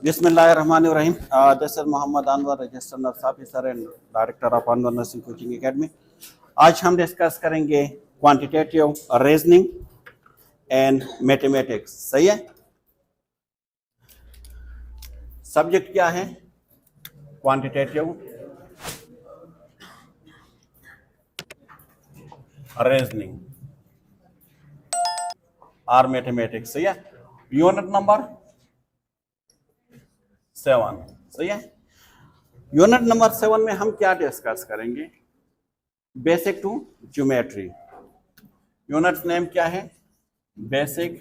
Bismillahirrahmanirrahim. This is Mohammad Anwar, registered nurse officer and director of Anwar Nursing Coaching Academy. आज हम discuss करेंगे quantitative reasoning and mathematics. सही है. Subject क्या है? क्वांटिटेटिव रीजनिंग और मैथमेटिक्स. सही है. Unit number 7. सही है. यूनिट नंबर 7 में हम क्या डिस्कस करेंगे? Basic to geometry. Unit name क्या है? Basic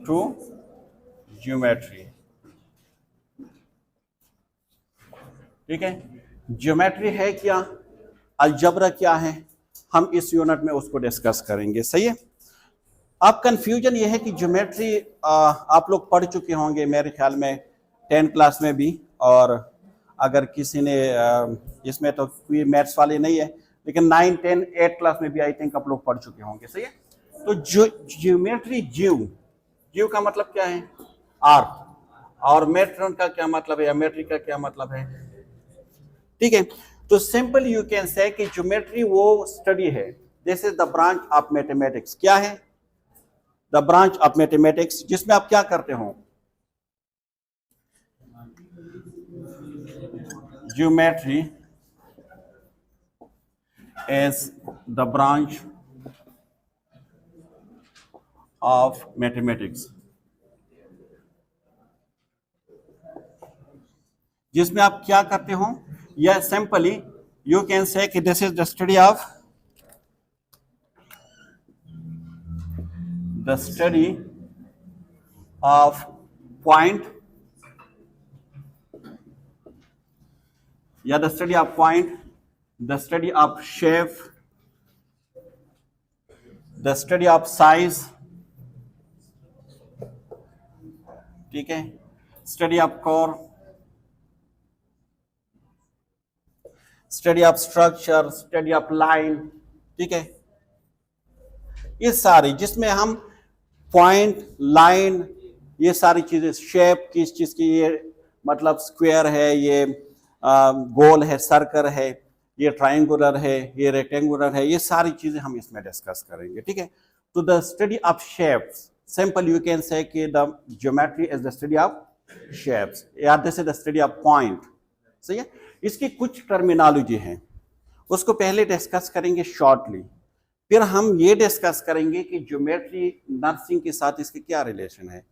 to geometry. ठीक है. ज्योमेट्री है क्या, अलजबरा क्या है, हम इस यूनिट में उसको डिस्कस करेंगे. सही है. अब कंफ्यूजन ये है कि ज्योमेट्री आप लोग पढ़ चुके होंगे मेरे ख्याल में 10 क्लास में भी, और अगर किसी ने इसमें तो कोई मैथ्स वाले नहीं है, लेकिन 9, 10, 8 क्लास में भी आई थिंक आप लोग पढ़ चुके होंगे. सही है. तो ज्योमेट्री जीव का मतलब क्या है? आर्क. और मेट्रॉन का क्या मतलब है, या मेट्रिक का क्या मतलब है? ठीक है. तो सिंपल यू कैन से कि ज्योमेट्री वो स्टडी है, this is the branch of mathematics. क्या है? द ब्रांच ऑफ मैथमेटिक्स, जिसमें आप क्या करते हो? Geometry is the branch of mathematics, जिसमें आप क्या करते हो? या सिंपली यू कैन से कि this is the study of point, या the study of point, the study of shape, the study of size. ठीक है. study of curve, study of structure, study of line. ठीक है. ये सारी, जिसमें हम पॉइंट, लाइन, ये सारी चीजें, शेप किस चीज की, ये मतलब स्क्वायर है, ये गोल है, सर्कल है, ये ट्रायंगुलर है, ये रेक्टेंगुलर है, ये सारी चीजें हम इसमें डिस्कस करेंगे. ठीक है. तो the study of shapes, simple you can say कि the geometry is the study of shapes, या this is the study of point. सही है. इसकी कुछ टर्मिनोलॉजी है, उसको पहले डिस्कस करेंगे शॉर्टली. फिर हम ये डिस्कस करेंगे कि ज्योमेट्री नर्सिंग के साथ इसके क्या रिलेशन है.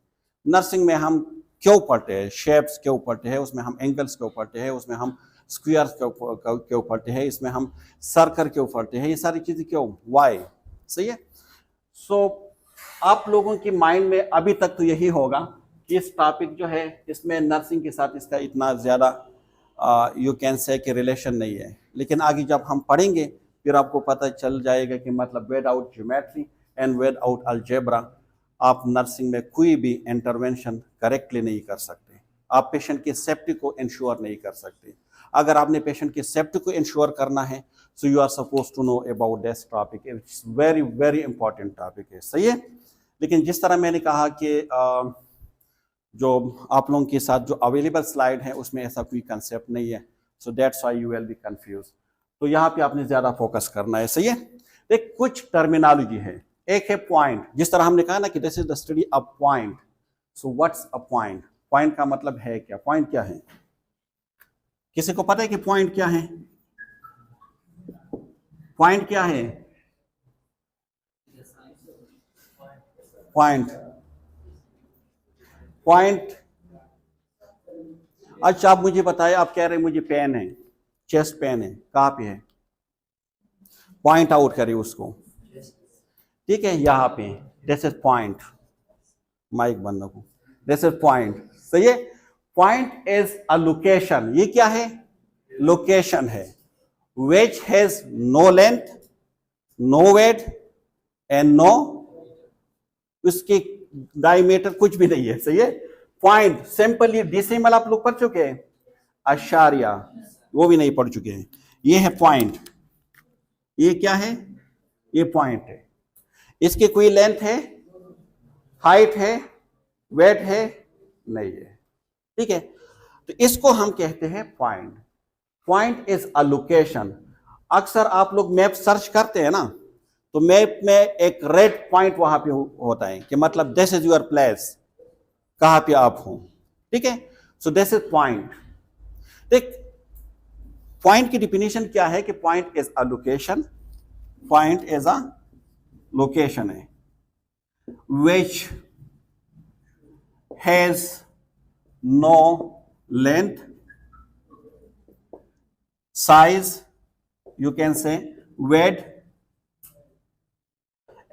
नर्सिंग में हम क्यों पढ़ते हैं? शेप्स क्यों पढ़ते हैं? उसमें हम एंगल्स क्यों पढ़ते हैं? उसमें हम स्क्वायर्स क्यों पढ़ते हैं? इसमें हम सर्कल क्यों पढ़ते हैं? ये सारी चीजें क्यों, वाई. सही है. सो आप लोगों की माइंड में अभी तक तो यही होगा कि इस टॉपिक जो है, इसमें नर्सिंग के साथ इसका इतना ज़्यादा यू कैन से कि रिलेशन नहीं है. लेकिन आगे जब हम पढ़ेंगे फिर आपको पता चल जाएगा कि मतलब without geometry and without algebra आप नर्सिंग में कोई भी इंटरवेंशन करेक्टली नहीं कर सकते. आप पेशेंट की सेफ्टी को इंश्योर नहीं कर सकते. अगर आपने पेशेंट की सेफ्टी को इंश्योर करना है, so you are suppose to know about this topic. It's very very important topic है. सही है. लेकिन जिस तरह मैंने कहा कि जो आप लोगों के साथ जो अवेलेबल स्लाइड है उसमें ऐसा कोई कंसेप्ट नहीं है, so that's why you will be confuse. तो यहाँ पे आपने ज्यादा फोकस करना है. सही है. देख, कुछ टर्मिनोलॉजी है. एक है पॉइंट, जिस तरह हमने कहा ना कि this is the study of point. So what's a point? Point का मतलब है क्या? पॉइंट क्या है? किसी को पता है कि पॉइंट क्या है? पॉइंट क्या है? पॉइंट. अच्छा, आप मुझे बताएं, आप कह रहे हैं मुझे पेन है, चेस्ट पेन है, कहाँ पे है? पॉइंट आउट करिए उसको. ठीक है. यहाँ पे दिस इज पॉइंट. माइक बंद रखो. This is point. सही है. Point is a location. ये क्या है? लोकेशन है. Which has no length, no weight and no, उसकी डायमीटर कुछ भी नहीं है. सही है. पॉइंट सिंपली डेसिमल आप लोग पढ़ चुके हैं, अशारिया वो भी नहीं पढ़ चुके हैं. ये है पॉइंट. ये क्या है? ये पॉइंट है. इसकी कोई लेंथ है, हाइट है, वेट है? नहीं है. ठीक है, तो इसको हम कहते हैं point. Point is a location. अक्सर आप लोग मैप सर्च करते हैं ना, तो मैप में एक रेड पॉइंट वहां पे होता है कि मतलब दिस इज योर प्लेस, कहां पे आप हो। ठीक है, सो दिस इज पॉइंट। देख, पॉइंट की डिफिनेशन क्या है कि point is a location, point is a location है which has no length, size, you can say width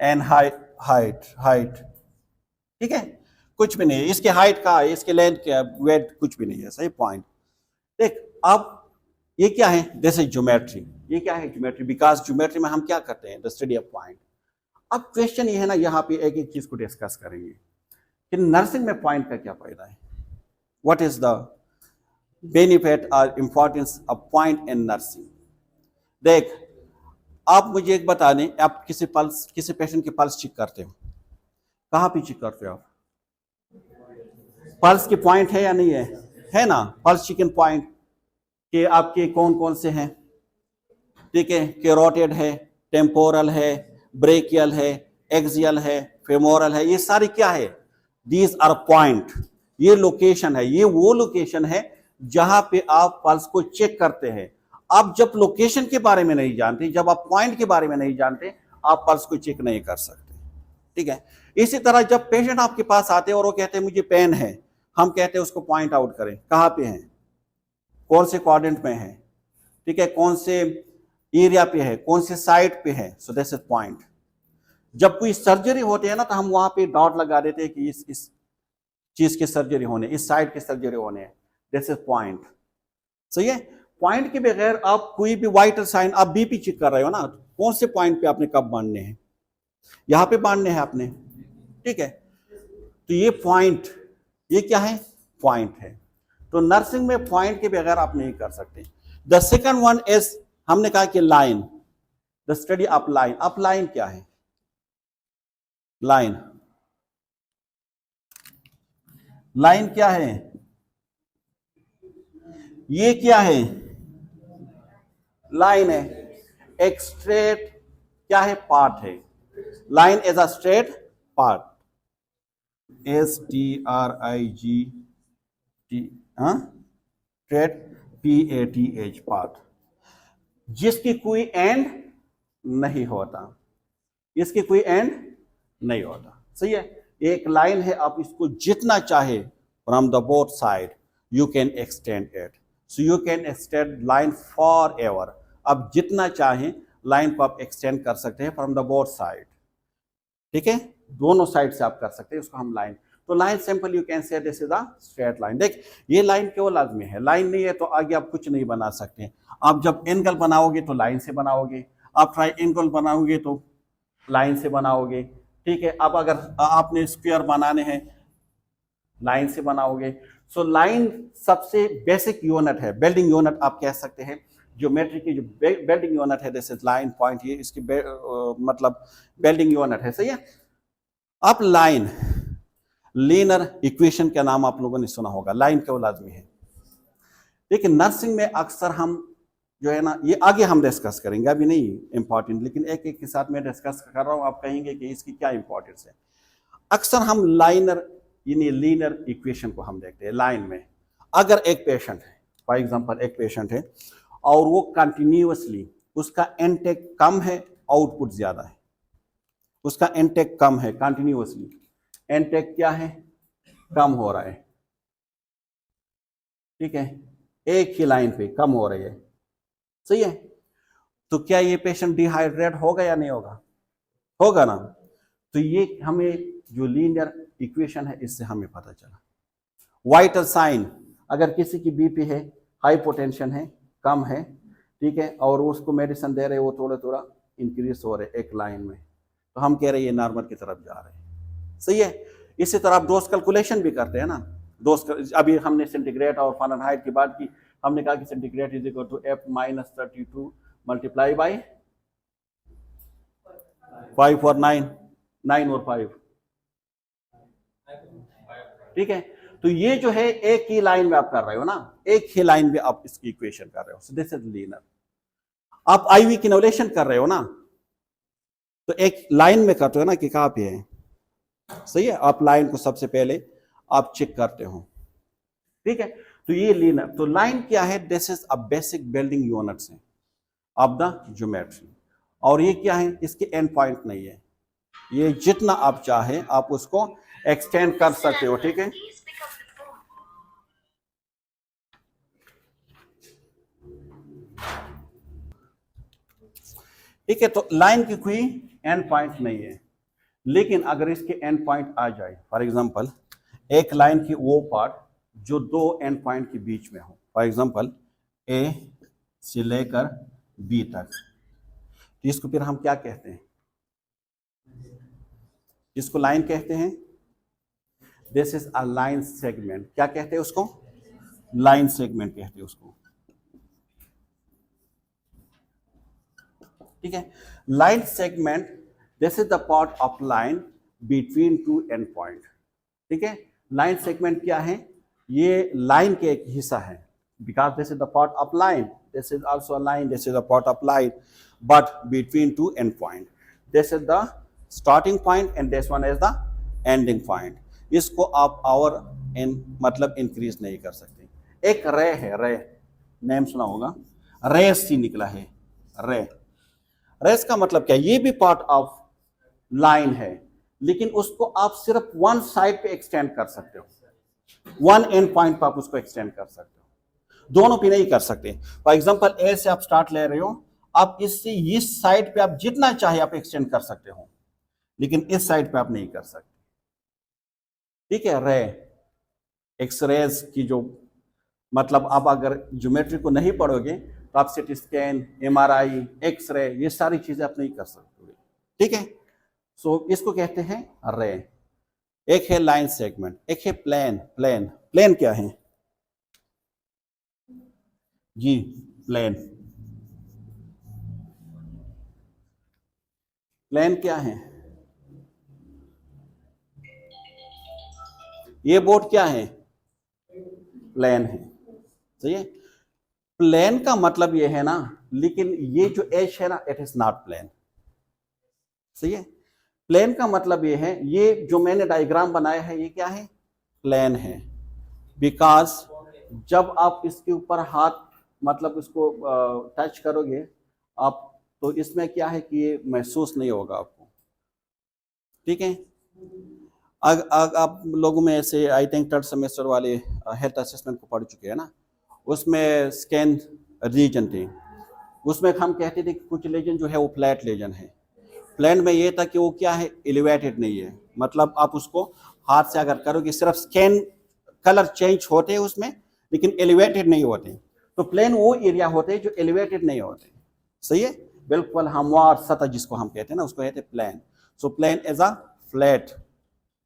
and height। ठीक है, कुछ भी नहीं है इसके हाइट का, इसके लेंथ का, वेट कुछ भी नहीं है। सही पॉइंट। देख, अब ये क्या है, दिस इज ज्योमेट्री। ये क्या है, ज्योमेट्री, बिकॉज ज्योमेट्री में हम क्या करते हैं, द स्टडी ऑफ पॉइंट। अब क्वेश्चन ये है ना, यहाँ पे एक एक चीज को डिस्कस करेंगे कि नर्सिंग में पॉइंट का क्या फायदा है, व्हाट इज द बेनिफिट और importance of point in nursing. देख, आप मुझे एक बता दें, आप किसी पेशेंट के पल्स चेक करते हो, कहाँ पे चेक करते हो आप? पल्स की पॉइंट है या नहीं है ना, पल्स चिकन पॉइंट के आपके कौन कौन से हैं। ठीक है, कैरोटिड है, टेम्पोरल है, ब्रेकियल है, एक्सियल है, फेमोरल है, ये सारी क्या है, दीज आर पॉइंट। ये लोकेशन है, ये वो लोकेशन है जहां पे आप पल्स को चेक करते हैं। आप जब लोकेशन के बारे में नहीं जानते, जब आप पॉइंट के बारे में नहीं जानते, आप पल्स को चेक नहीं कर सकते। ठीक है, इसी तरह जब पेशेंट आपके पास आते हैं और वो कहते हैं मुझे पेन है, हम कहते हैं उसको पॉइंट आउट करें, कहां पे है, कौन से क्वाड्रेंट में है, ठीक है, कौन से एरिया पे है, कौन से साइड पे है, सो दिस इज पॉइंट। जब कोई सर्जरी होती है ना, तो हम वहां पे डॉट लगा देते हैं कि इस चीज की सर्जरी होने, इस साइड की सर्जरी होने, दिस इज पॉइंट। सही है, पॉइंट के बगैर आप कोई भी वाइटल साइन, आप बीपी चेक कर रहे हो ना, कौन से पॉइंट पे आपने कब बांधने हैं, यहां पे बांधने हैं आपने। ठीक है, तो ये पॉइंट, ये क्या है, पॉइंट है। तो नर्सिंग में पॉइंट के बगैर आप नहीं कर सकते। द सेकंड वन इज, हमने कहा कि line, the study of line. अब लाइन क्या है, लाइन, लाइन क्या है, ये क्या है, लाइन है, एक स्ट्रेट क्या है, पार्ट है। Line is a straight part, STRIGT, straight, PATH, part, जिसकी कोई एंड नहीं होता, इसकी कोई एंड नहीं होता। सही है, एक लाइन है, आप इसको जितना चाहे from the both side you can extend it, so you can extend line for ever. अब जितना चाहे लाइन को आप एक्सटेंड कर सकते हैं फ्रॉम द बोथ साइड। ठीक है, दोनों साइड से आप कर सकते हैं, उसको हम लाइन। तो लाइन सिंपल यू कैन से this is a straight line. देख, ये लाइन केवल लाजमी है, लाइन नहीं है तो आगे आप कुछ नहीं बना सकते। आप जब एंगल बनाओगे तो लाइन से बनाओगे, आप ट्राइएंगल बनाओगे तो लाइन से बनाओगे। ठीक है, अब अगर आपने स्क्वायर बनाने हैं, लाइन से बनाओगे। सो लाइन सबसे बेसिक यूनिट है, बिल्डिंग यूनिट आप कह सकते हैं। ज्योमेट्री की जो बिल्डिंग यूनिट है, दिस इज लाइन पॉइंट, ये इसकी मतलब बिल्डिंग यूनिट है। सही है, अब लाइन, लीनियर इक्वेशन का नाम आप लोगों ने सुना होगा, लाइन क्यों लाजमी है। लेकिन नर्सिंग में अक्सर हम जो है ना, ये आगे हम डिस्कस करेंगे, अभी नहीं इंपॉर्टेंट, लेकिन एक एक के साथ मैं डिस्कस कर रहा हूं, आप कहेंगे कि इसकी क्या इंपॉर्टेंस है। अक्सर हम लाइनर यानी लीनियर इक्वेशन को हम देखते हैं। लाइन में अगर एक पेशेंट है, फॉर एग्जांपल एक पेशेंट है और वो कंटिन्यूअसली, उसका इनटेक कम है, आउटपुट ज्यादा है, उसका इनटेक कम है, कंटिन्यूअसली इनटेक क्या है, कम हो रहा है। ठीक है, एक ही लाइन पे कम हो रही है। सही है, तो क्या ये पेशेंट डिहाइड्रेट होगा या नहीं होगा, होगा ना। तो ये हमें जो लीनियर इक्वेशन है, इससे हमें पता चला। वाइटल साइन, अगर किसी की बीपी है, हाइपोटेंशन है, कम है, ठीक है, और उसको मेडिसिन दे रहे हैं, वो थोड़ा थोड़ा इंक्रीज हो रहे एक लाइन में, तो हम कह रहे हैं ये नॉर्मल की तरफ जा रहे हैं। सही है, इसी तरह आप डोज कैलकुलेशन भी करते हैं ना, डोज, अभी हमने सेंटीग्रेड और फारेनहाइट की बात की, हमने कहा कि centigrade is equal to F-32 multiply by 5 और 9, 9 और 5। ठीक है, तो ये जो है एक ही लाइन में आप कर रहे हो ना, एक ही लाइन में आप इसकी इक्वेशन कर रहे हो, सो दिस इज लीनियर। आप IV की नोलेशन कर रहे हो ना, तो एक लाइन में करते हो ना कि कहां पे है, सही है। आप लाइन को सबसे पहले आप चेक करते हो, ठीक है। तो ये लीनियर, तो लाइन क्या है, this is a basic building units है ऑफ द ज्योमेट्री। और ये क्या है, इसके एंड पॉइंट नहीं है, ये जितना आप चाहे आप उसको एक्सटेंड कर सकते हो, ठीक है। ठीक है, तो लाइन की कोई एंड पॉइंट नहीं है, लेकिन अगर इसके एंड पॉइंट आ जाए, फॉर एग्जांपल एक लाइन की वो पार्ट जो दो एंड पॉइंट के बीच में हो, फॉर एग्जांपल A से लेकर B तक, तो इसको फिर हम क्या कहते हैं, इसको लाइन कहते हैं। This is a line segment, क्या कहते हैं उसको, लाइन सेगमेंट कहते हैं उसको, ठीक है। Line segment, this is the part of line between two and point, ठीक है। लाइन सेगमेंट क्या है, ये लाइन के एक हिस्सा है, because this is the part of line, this is also a line, this is a part of line, but between two and point, this is the starting point and this one is the ending point. इसको आप और मतलब increase नहीं कर सकते। एक रे है, रे नेम सुना होगा, रेस से निकला है, रे, रेस का मतलब क्या, ये भी पार्ट ऑफ लाइन है, लेकिन उसको आप सिर्फ वन साइड पे एक्सटेंड कर सकते हो, वन एंड पॉइंट पर आप उसको एक्सटेंड कर सकते हो, दोनों पे नहीं कर सकते। फॉर एग्जांपल ए से आप स्टार्ट ले रहे हो, आप इससे इस साइड पे आप जितना चाहे आप एक्सटेंड कर सकते हो, लेकिन इस साइड पे आप नहीं कर सकते, ठीक है। रे, एक्सरेज की जो मतलब आप अगर ज्योमेट्री को नहीं पढ़ोगे तो आप सिटी स्कैन, MRI, एक्सरे, ये सारी चीजें आप नहीं कर सकते, ठीक है। सो इसको कहते हैं रे। एक है लाइन सेगमेंट, एक है प्लेन। प्लेन, प्लेन क्या है जी, प्लेन, प्लेन क्या है, ये बोर्ड क्या है, प्लेन है, सही है। प्लेन का मतलब ये है ना, लेकिन ये जो एज है ना, इट इज नॉट प्लेन, सही है। प्लेन का मतलब ये है, ये जो मैंने डायग्राम बनाया है ये क्या है, प्लेन है, बिकॉज जब आप इसके ऊपर हाथ मतलब इसको टच करोगे आप, तो इसमें क्या है कि ये महसूस नहीं होगा आपको, ठीक है। आप लोगों में से आई थिंक थर्ड सेमेस्टर वाले हेल्थ असेसमेंट को पढ़ चुके हैं ना, उसमें स्कैन रीजन थे, उसमें हम कहते थे कि कुछ लीजन जो है वो फ्लैट लीजन है। फ्लैट में ये था कि वो क्या है, एलिवेटेड नहीं है, मतलब आप उसको हाथ से अगर करोगे सिर्फ स्कैन कलर चेंज होते हैं उसमें, लेकिन एलिवेटेड नहीं होते। तो प्लेन वो एरिया होते हैं जो एलिवेटेड नहीं होते, सही है, बिल्कुल हमवार सतह जिसको हम कहते हैं ना, उसको कहते हैं plane. So plane as a flat,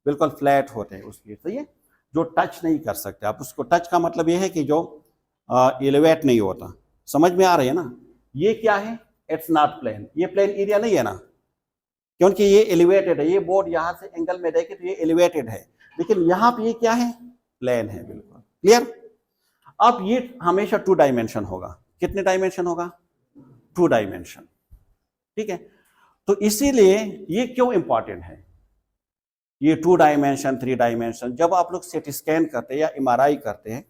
बिल्कुल फ्लैट होते हैं उसके, सही है, जो टच नहीं कर सकते आप उसको। टच का मतलब ये है कि जो एलिवेट नहीं होता, समझ में आ रही है ना। ये क्या है, इट्स नॉट प्लेन, ये प्लेन एरिया नहीं है ना, क्योंकि ये एलिवेटेड है। ये बोर्ड यहां से एंगल में देखे तो ये एलिवेटेड है, लेकिन यहां पे ये क्या है, प्लेन है, बिल्कुल क्लियर। अब ये हमेशा 2 डायमेंशन होगा, कितने डायमेंशन होगा, 2 डायमेंशन, ठीक है। तो इसीलिए ये क्यों इंपॉर्टेंट है, ये 2 डायमेंशन 3 डायमेंशन। जब आप लोग सिटी स्कैन करते हैं या MRI करते हैं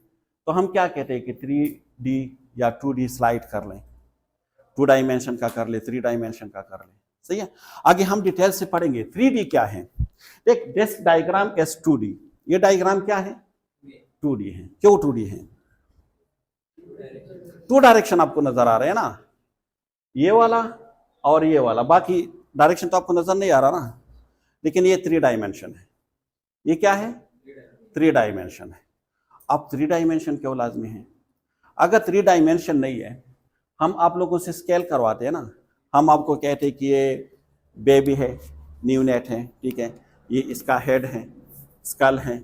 तो हम क्या कहते हैं कि 3D या 2D स्लाइड कर लें, 2 डायमेंशन का कर ले, 3 डायमेंशन का कर ले, सही है। आगे हम डिटेल से पढ़ेंगे 3D क्या है। देख, दिस डायग्राम इज 2D, ये डायग्राम क्या है, 2D है। क्यों 2D है, 2 डायरेक्शन आपको नजर आ रहे हैं ना, ये वाला और ये वाला, बाकी डायरेक्शन तो आपको नजर नहीं आ रहा ना, लेकिन ये 3 डायमेंशन है। ये क्या है, 3 डायमेंशन है। अब 3 डायमेंशन क्यों लाजमी है, अगर 3 डायमेंशन नहीं है, हम आप लोगों से स्केल करवाते हैं ना, हम आपको कहते हैं कि ये बेबी है, न्यूनेट है, ठीक है, ये इसका हेड है, स्कल है,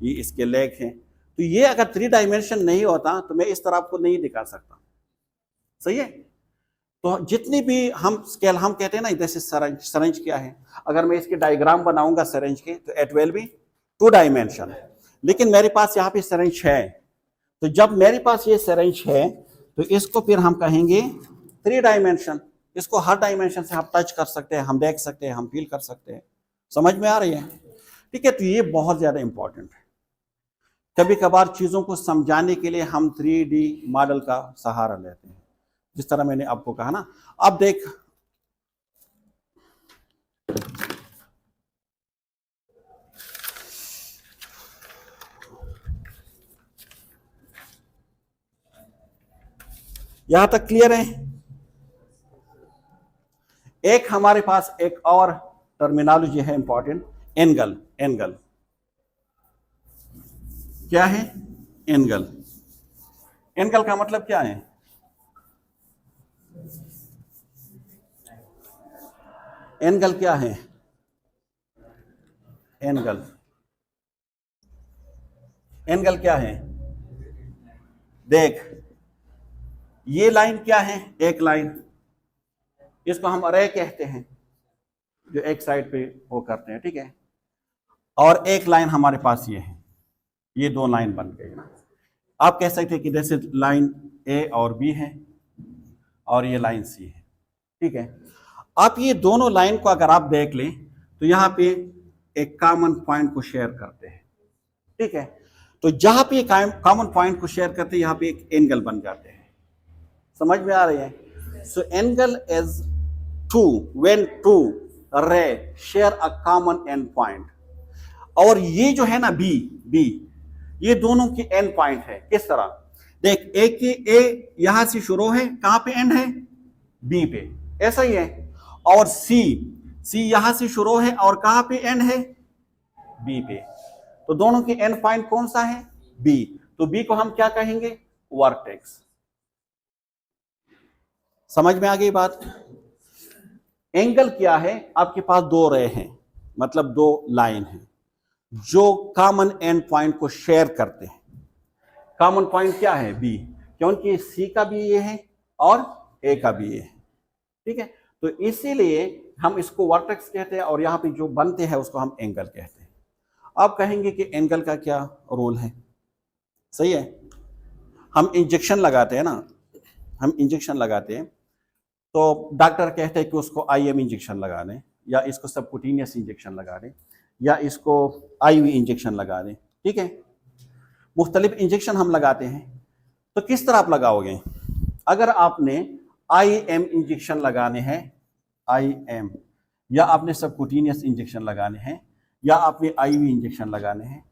ये इसके लेग हैं। तो ये अगर 3 डायमेंशन नहीं होता तो मैं इस तरह आपको नहीं दिखा सकता, सही है। तो जितनी भी हम स्केल हम कहते हैं ना, जैसे सरंज, सरंज क्या है, अगर मैं इसके डायग्राम बनाऊंगा सरंज के तो इट विल बी 2 डायमेंशन, लेकिन मेरे पास यहाँ पे सिरिंज है, तो जब मेरे पास ये सिरिंज है तो इसको फिर हम कहेंगे 3 डायमेंशन। इसको हर डायमेंशन से हम टच कर सकते हैं, हम देख सकते हैं, हम फील कर सकते हैं। समझ में आ रही है? ठीक है, तो ये बहुत ज्यादा इंपॉर्टेंट है। कभी कभार चीजों को समझाने के लिए हम 3D मॉडल का सहारा लेते हैं, जिस तरह मैंने आपको कहा ना। अब देख, यहां तक क्लियर है? एक हमारे पास एक और टर्मिनोलॉजी है इंपॉर्टेंट, एंगल। एंगल क्या है? एंगल। एंगल का मतलब क्या है? एंगल क्या है? एंगल, एंगल क्या है? देख, ये लाइन क्या है? एक लाइन, इसको हम रे कहते हैं, जो एक साइड पे वो करते हैं, ठीक है। और एक लाइन हमारे पास ये है, ये 2 लाइन बन गई ना। आप कह सकते हैं कि जैसे लाइन ए और बी है और ये लाइन सी है, ठीक है। आप ये दोनों लाइन को अगर आप देख लें तो यहाँ पे एक कॉमन पॉइंट को शेयर करते हैं, ठीक है। तो जहां पे कॉमन पॉइंट को शेयर करते हैं, यहाँ पे एक एंगल बन जाते हैं। समझ में आ रही है? So angle is two when two ray share a common end point. और ये जो है ना बी, ये दोनों की एंड पॉइंट है। किस तरह? देख, ए की ए यहां से शुरू है, कहां पे एंड है? बी पे, ऐसा ही है। और सी यहां से शुरू है और कहां पे एंड है? बी पे। तो दोनों की एंड पॉइंट कौन सा है? बी। तो बी को हम क्या कहेंगे? वर्टेक्स। समझ में आ गई बात? एंगल क्या है? आपके पास 2 रे हैं, मतलब 2 लाइन हैं जो कॉमन एंड पॉइंट को शेयर करते हैं। कॉमन पॉइंट क्या है? बी, क्योंकि सी का भी ये है और ए का भी ये है, ठीक है। तो इसीलिए हम इसको वर्टेक्स कहते हैं और यहाँ पे जो बनते हैं उसको हम एंगल कहते हैं। आप कहेंगे कि एंगल का क्या रोल है? सही है, हम इंजेक्शन लगाते हैं ना, हम इंजेक्शन लगाते हैं तो डॉक्टर कहते हैं कि उसको IM इंजेक्शन लगा दें, या इसको सबकुटेनियस इंजेक्शन लगा दें, या इसको IV इंजेक्शन लगा दें, ठीक है। मुख्तलिफ इंजेक्शन हम लगाते हैं। तो किस तरह आप लगाओगे? अगर आपने IM इंजेक्शन लगाने हैं, IM, या आपने सबकुटेनियस इंजेक्शन लगाने हैं, या आपने IV इंजेक्शन लगाने हैं,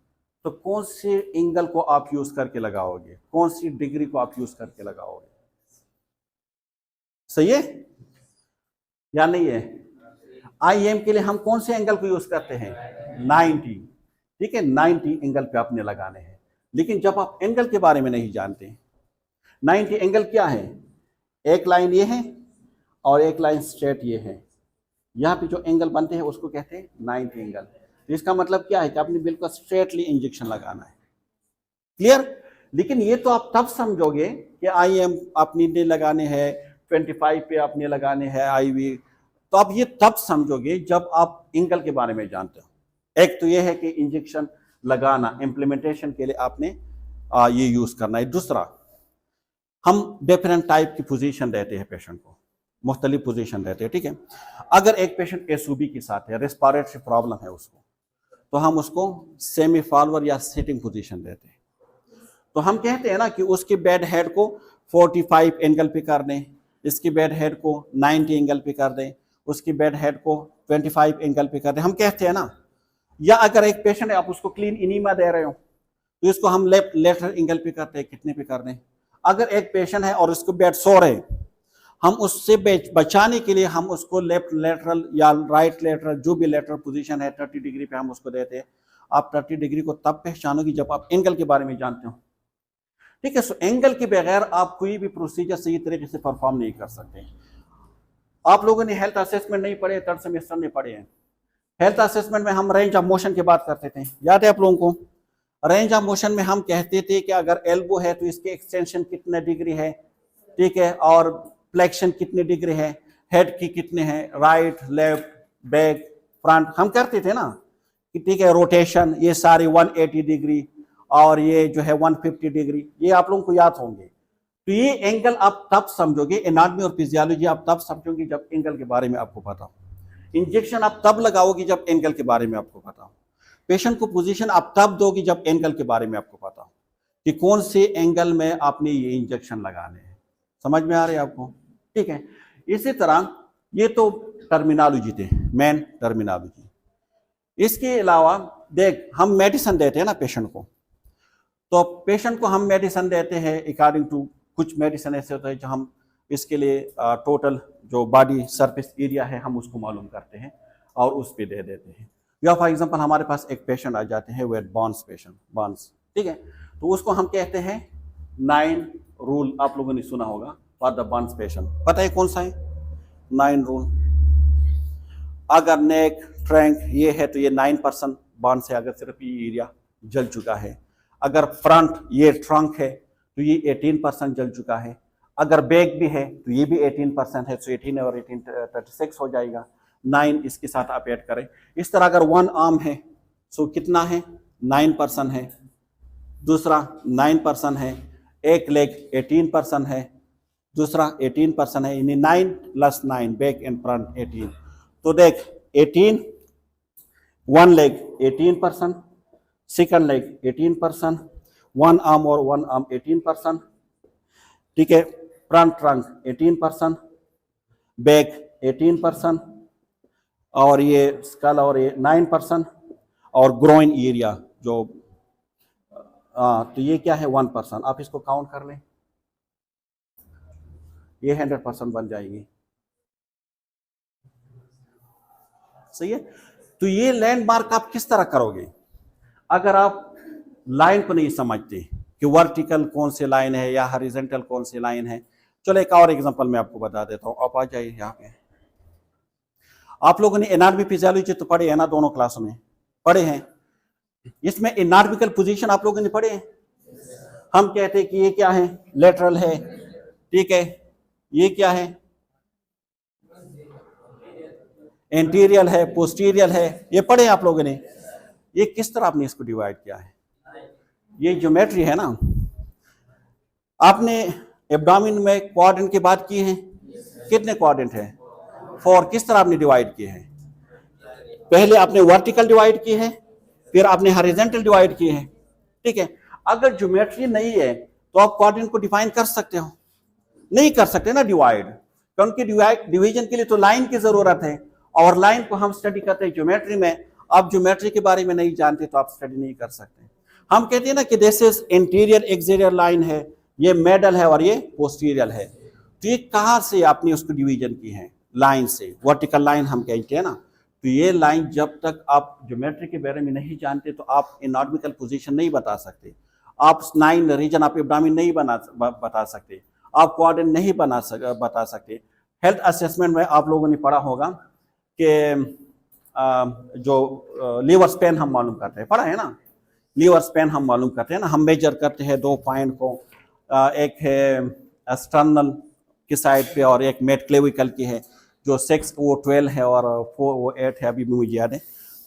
तो कौन से एंगल को आप यूज करके लगाओगे? कौन सी डिग्री को आप यूज करके लगाओगे? सही है या नहीं है? IM के लिए हम कौन से एंगल को यूज करते हैं? 90, ठीक है। 90 एंगल पे आपने लगाने हैं। लेकिन जब आप एंगल के बारे में नहीं जानते, 90 एंगल क्या है? एक लाइन ये है और एक लाइन स्ट्रेट ये है, यहाँ पे जो एंगल बनते हैं उसको कहते हैं 90 एंगल। तो इसका मतलब क्या है कि आपने बिल्कुल स्ट्रेटली इंजेक्शन लगाना है। क्लियर? लेकिन ये तो आप तब समझोगे कि IM आपने लगाने हैं, 25 पे आपने लगाने हैं IV, तो आप ये तब समझोगे जब आप एंगल के बारे में जानते हो। एक तो ये है कि इंजेक्शन लगाना, इम्प्लीमेंटेशन के लिए आपने ये यूज करना है। दूसरा, हम डिफरेंट टाइप की पोजीशन देते हैं पेशेंट को, मुख्तलिफ पोजीशन देते हैं, ठीक है। अगर एक पेशेंट SUB के साथ है, रेस्पिरेटरी प्रॉब्लम है उसको, तो हम उसको सेमी फॉरवर्ड या सिटिंग पोजीशन देते हैं। तो हम कहते हैं ना कि उसके बेड हेड को 45 एंगल पे कर दें, इसकी बेड हेड को 90 एंगल पे कर दें, उसकी बेड हेड को 25 एंगल पे कर दें, हम कहते हैं ना। या अगर एक पेशेंट है, आप उसको क्लीन इनीमा दे रहे हो, तो इसको हम लेफ्ट लेटरल एंगल पे करते हैं, कितने पे कर दें। अगर एक पेशेंट है और उसको बेड सो रहे, हम उससे बचाने के लिए हम उसको लेफ्ट लेटरल या राइट लेटरल, जो भी लेटरल पोजीशन है 30 डिग्री पे हम उसको देते हैं। आप 30 डिग्री को तब पहचानोगे जब आप एंगल के बारे में जानते हो, ठीक है। सो एंगल के बगैर आप कोई भी प्रोसीजर सही तरीके से परफॉर्म नहीं कर सकते। आप लोगों ने हेल्थ असेसमेंट नहीं पढ़े, 3rd सेमेस्टर में पढ़े हैं। हेल्थ असेसमेंट में हम रेंज ऑफ मोशन की बात करते थे, याद है आप लोगों को? रेंज ऑफ मोशन में हम कहते थे कि अगर एल्बो है तो इसके एक्सटेंशन कितने डिग्री है, ठीक है, और फ्लेक्शन कितने डिग्री है, हेड की कितने हैं, राइट, लेफ्ट, बैक, फ्रंट, हम करते थे ना कि ठीक है। रोटेशन ये सारी 180 डिग्री, और ये जो है 150 डिग्री, ये आप लोगों को याद होंगे। तो ये एंगल आप तब समझोगे, एनाटॉमी और फिजियोलॉजी आप तब समझोगे जब एंगल के बारे में आपको पता हो। इंजेक्शन आप तब लगाओगे जब एंगल के बारे में आपको पता हो। पेशेंट को पोजीशन आप तब दोगे जब एंगल के बारे में आपको पता हो कि कौन से एंगल में आपने ये इंजेक्शन लगाने हैं। समझ में आ रहे हैं आपको? ठीक है। इसी तरह ये तो टर्मिनोलॉजी थे, मेन टर्मिनोलॉजी। इसके अलावा देख, हम मेडिसिन देते हैं ना पेशेंट को, तो पेशेंट को हम मेडिसिन देते हैं अकॉर्डिंग टू, कुछ मेडिसिन ऐसे होते हैं जो हम इसके लिए टोटल जो बॉडी सरफेस एरिया है हम उसको मालूम करते हैं और उस पर दे देते हैं। या फॉर एग्जांपल हमारे पास एक पेशेंट आ जाते हैं वेट बॉन्स पेशेंट, बॉन्स, ठीक है, तो उसको हम कहते हैं 9 रूल, आप लोगों ने सुना होगा फॉर द बॉन्स पेशेंट। पता है कौन सा है 9 रूल? अगर नेक ट्रैंक ये है तो ये 9% बॉन्स है, अगर सिर्फ ये एरिया जल चुका है। अगर फ्रंट ये ट्रंक है तो ये 18% जल चुका है। अगर बैक भी है तो ये भी 18% है, तो 18 और 18 36 हो जाएगा। 9 इसके साथ आप ऐड करें। इस तरह अगर 1 आर्म है सो कितना है? 9% है। दूसरा 9% है। एक लेग 18% है, दूसरा 18% है, यानी 9 + 9 बैक एंड फ्रंट 18। तो देख 18, 1 लेग 18%, सेकंड लेग 18%, 1 आर्म और 1 आर्म 18%, ठीक है, फ्रंट ट्रंक 18%, बैक 18%, और ये स्कल और ये 9%, और ग्रोइन एरिया जो तो ये क्या है 1%। आप इसको काउंट कर लें, ये 100% बन जाएगी। सही है। तो ये लैंडमार्क आप किस तरह करोगे? अगर आप लाइन को नहीं समझते कि वर्टिकल कौन से लाइन है या हॉरिजॉन्टल कौन सी लाइन है। चलो एक और एग्जांपल मैं आपको बता देता हूं, आप आ जाइए यहाँ पे। आप लोगों ने एनाटॉमी फिजियोलॉजी तो पढ़े है ना, दोनों क्लासों में पढ़े हैं। इसमें एनाटॉमिकल पोजीशन आप लोगों ने पढ़े हैं। हम कहते हैं कि ये क्या है? लेटरल है, ठीक है, ये क्या है? एंटीरियल है, पोस्टीरियल है, ये पढ़े आप लोगों ने। ये किस तरह आपने इसको डिवाइड किया है? ये ज्योमेट्री है ना। आपने एब्डोमेन में क्वाड्रेंट की बात की है, कितने क्वाड्रेंट है? 4। किस तरह आपने डिवाइड किए हैं? पहले आपने वर्टिकल डिवाइड की है, फिर आपने हॉरिजॉन्टल डिवाइड की है, ठीक है। अगर ज्योमेट्री नहीं है तो आप क्वाड्रेंट को डिफाइन कर सकते हो? नहीं कर सकते ना डिवाइड, क्योंकि डिवीजन के लिए तो लाइन की जरूरत है, और लाइन को हम स्टडी करते हैं ज्योमेट्री में। आप ज्योमेट्री के बारे में नहीं जानते तो आप स्टडी नहीं कर सकते। हम कहते हैं ना कि this is interior exterior line है, ये मेडल है और ये पोस्टीरियर है। तो ये कहाँ से आपने उसको डिवीजन की है? लाइन से। वर्टिकल लाइन हम कहते हैं ना। तो ये लाइन जब तक आप ज्योमेट्री के बारे में नहीं जानते तो आप एनाटॉमिकल पोजीशन नहीं बता सकते। आप 9 रीजन आप एब्डोमेन नहीं बता सकते, आप क्वाड्रेंट नहीं बता सकते। हेल्थ असेसमेंट में आप लोगों ने पढ़ा होगा कि जो लीवर स्पैन हम मालूम करते हैं, पढ़ा है ना? लीवर स्पैन हम मालूम करते हैं ना, हम मेजर करते हैं 2 पॉइंट को, एक है एक्सटर्नल की साइड पे और एक मेटक्लेविकल की है, जो 6 वो 12 है और 4 वो 8 है, अभी भी मुझे याद है।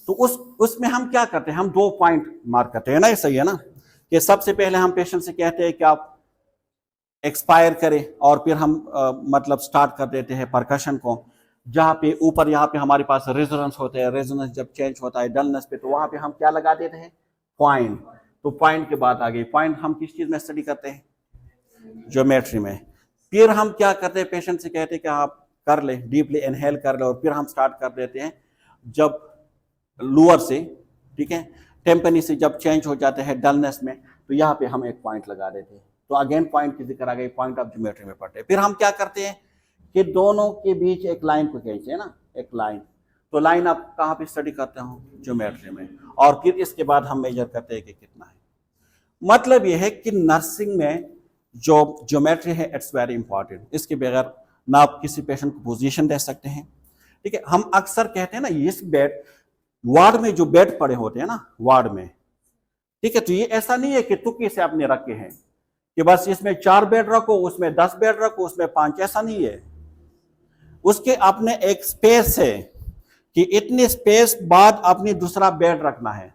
तो उसमें हम क्या करते हैं? हम 2 पॉइंट मार्क करते हैं ना, सही है ना? कि सबसे पहले हम पेशेंट से कहते हैं कि आप एक्सपायर करें, और फिर हम मतलब स्टार्ट कर देते हैं परकशन को। जहाँ पे ऊपर यहाँ पे हमारे पास रेजोनेंस होते हैं, रेजोनेंस जब चेंज होता है डलनेस पे, तो वहाँ पे हम क्या लगा देते हैं? पॉइंट। तो पॉइंट के बाद आगे पॉइंट हम किस चीज में स्टडी करते हैं? ज्योमेट्री में। फिर हम क्या करते हैं? पेशेंट से कहते हैं कि आप कर ले, डीपली इनहेल कर ले, और फिर हम स्टार्ट कर देते हैं जब लोअर से, ठीक है, टेम्पनी से जब चेंज हो जाते हैं डलनेस में, तो यहाँ पे हम एक पॉइंट लगा देते हैं। तो अगेन पॉइंट की जिक्र आ गई, पॉइंट ऑफ ज्योमेट्री में पढ़ते हैं। फिर हम क्या करते हैं कि दोनों के बीच एक लाइन को खींचते हैं ना, एक लाइन। तो लाइन आप कहाँ पे स्टडी करते हो? ज्योमेट्री में। और फिर इसके बाद हम मेजर करते हैं कि कितना है। मतलब यह है कि नर्सिंग में जो ज्योमेट्री है इट्स वेरी इंपॉर्टेंट। इसके बगैर ना आप किसी पेशेंट को पोजीशन दे सकते हैं, ठीक है। हम अक्सर कहते हैं ना, इस बेड वार्ड में जो बेड पड़े होते हैं ना, वार्ड में, ठीक है, तो ये ऐसा नहीं है कि तुक्के से आपने रखे हैं कि बस इसमें 4 बेड रखो, उसमें 10 बेड रखो, उसमें 5, ऐसा नहीं है। उसके अपने एक स्पेस है कि इतने स्पेस बाद अपनी दूसरा बेड रखना है,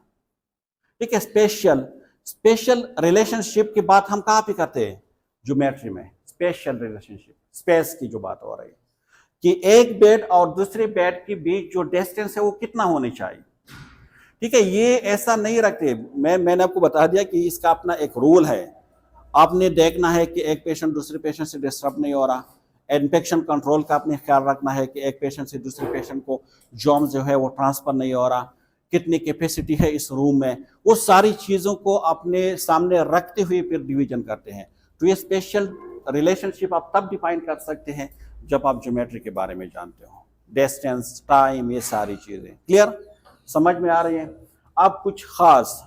ठीक है, स्पेशल। स्पेशल रिलेशनशिप की बात हम कहाँ पे करते हैं? ज्योमेट्री में स्पेशल रिलेशनशिप, स्पेस की जो बात हो रही है कि एक बेड और दूसरे बेड के बीच जो डिस्टेंस है वो कितना होनी चाहिए। ठीक है, ये ऐसा नहीं रखते। मैंने आपको बता दिया कि इसका अपना एक रूल है। आपने देखना है कि एक पेशेंट दूसरे पेशेंट से डिस्टर्ब नहीं हो रहा। इन्फेक्शन कंट्रोल का आपने ख्याल रखना है कि एक पेशेंट से दूसरे पेशेंट को जर्म जो है वो ट्रांसफर नहीं हो रहा। कितनी कैपेसिटी है इस रूम में, वो सारी चीज़ों को अपने सामने रखते हुए फिर डिवीजन करते हैं। तो ये स्पेशल रिलेशनशिप आप तब डिफाइन कर सकते हैं जब आप ज्योमेट्री के बारे में जानते हो, डिस्टेंस, टाइम, ये सारी चीज़ें क्लियर समझ में आ रही हैं। अब कुछ खास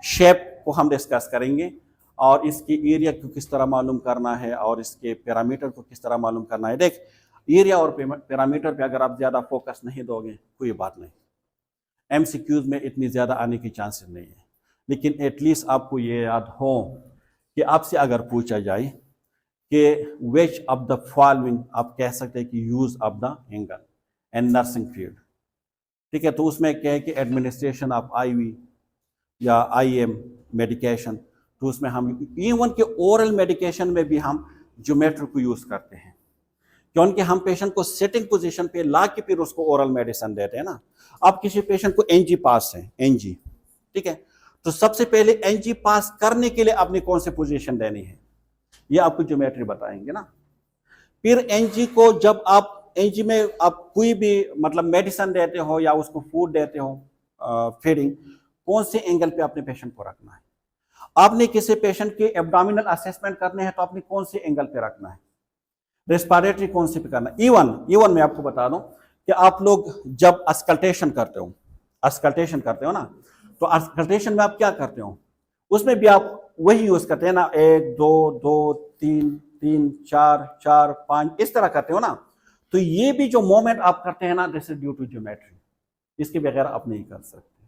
शेप को हम डिस्कस करेंगे और इसकी एरिया को किस तरह मालूम करना है और इसके पैरामीटर को किस तरह मालूम करना है। देख, एरिया और पैरामीटर पे अगर आप ज़्यादा फोकस नहीं दोगे कोई बात नहीं, एमसीक्यूज में इतनी ज़्यादा आने की चांसेस नहीं है, लेकिन एटलीस्ट आपको ये याद हो कि आपसे अगर पूछा जाए कि विच ऑफ द फॉलोइंग, आप कह सकते हैं कि use of the angle and nursing field. ठीक है, तो उसमें क्या है कि एडमिनिस्ट्रेशन ऑफ आईवी या आईएम मेडिकेशन, तो उसमें हम इवन के ओरल मेडिकेशन में भी हम ज्योमेट्री को यूज करते हैं, क्योंकि हम पेशेंट को सिटिंग पोजीशन पे ला के फिर उसको ओरल मेडिसिन देते हैं ना। अब किसी पेशेंट को एनजी पास है, एनजी, ठीक है, तो सबसे पहले एनजी पास करने के लिए आपने कौन सी पोजीशन देनी है ये आपको ज्योमेट्री बताएंगे ना। फिर एनजी को जब आप एनजी में आप कोई भी मतलब मेडिसिन देते हो या उसको फूड देते हो फीडिंग, कौन से एंगल पे अपने पेशेंट को रखना है। आपने किसी पेशेंट के एब्डोमिनल असेसमेंट करने हैं तो आपने कौन से एंगल पे रखना है, रेस्पिरेटरी कौन सी पे करना है। इवन मैं आपको बता दूं कि आप लोग जब अस्कल्टेशन करते हो ना, तो अस्कल्टेशन में आप क्या करते हो, उसमें भी आप वही यूज करते हैं ना, 1 2 2 3 3 4 4 5 इस तरह करते हो ना। तो ये भी जो मोमेंट आप करते हैं ना, this is due to geometry, इसके बगैर आप नहीं कर सकते।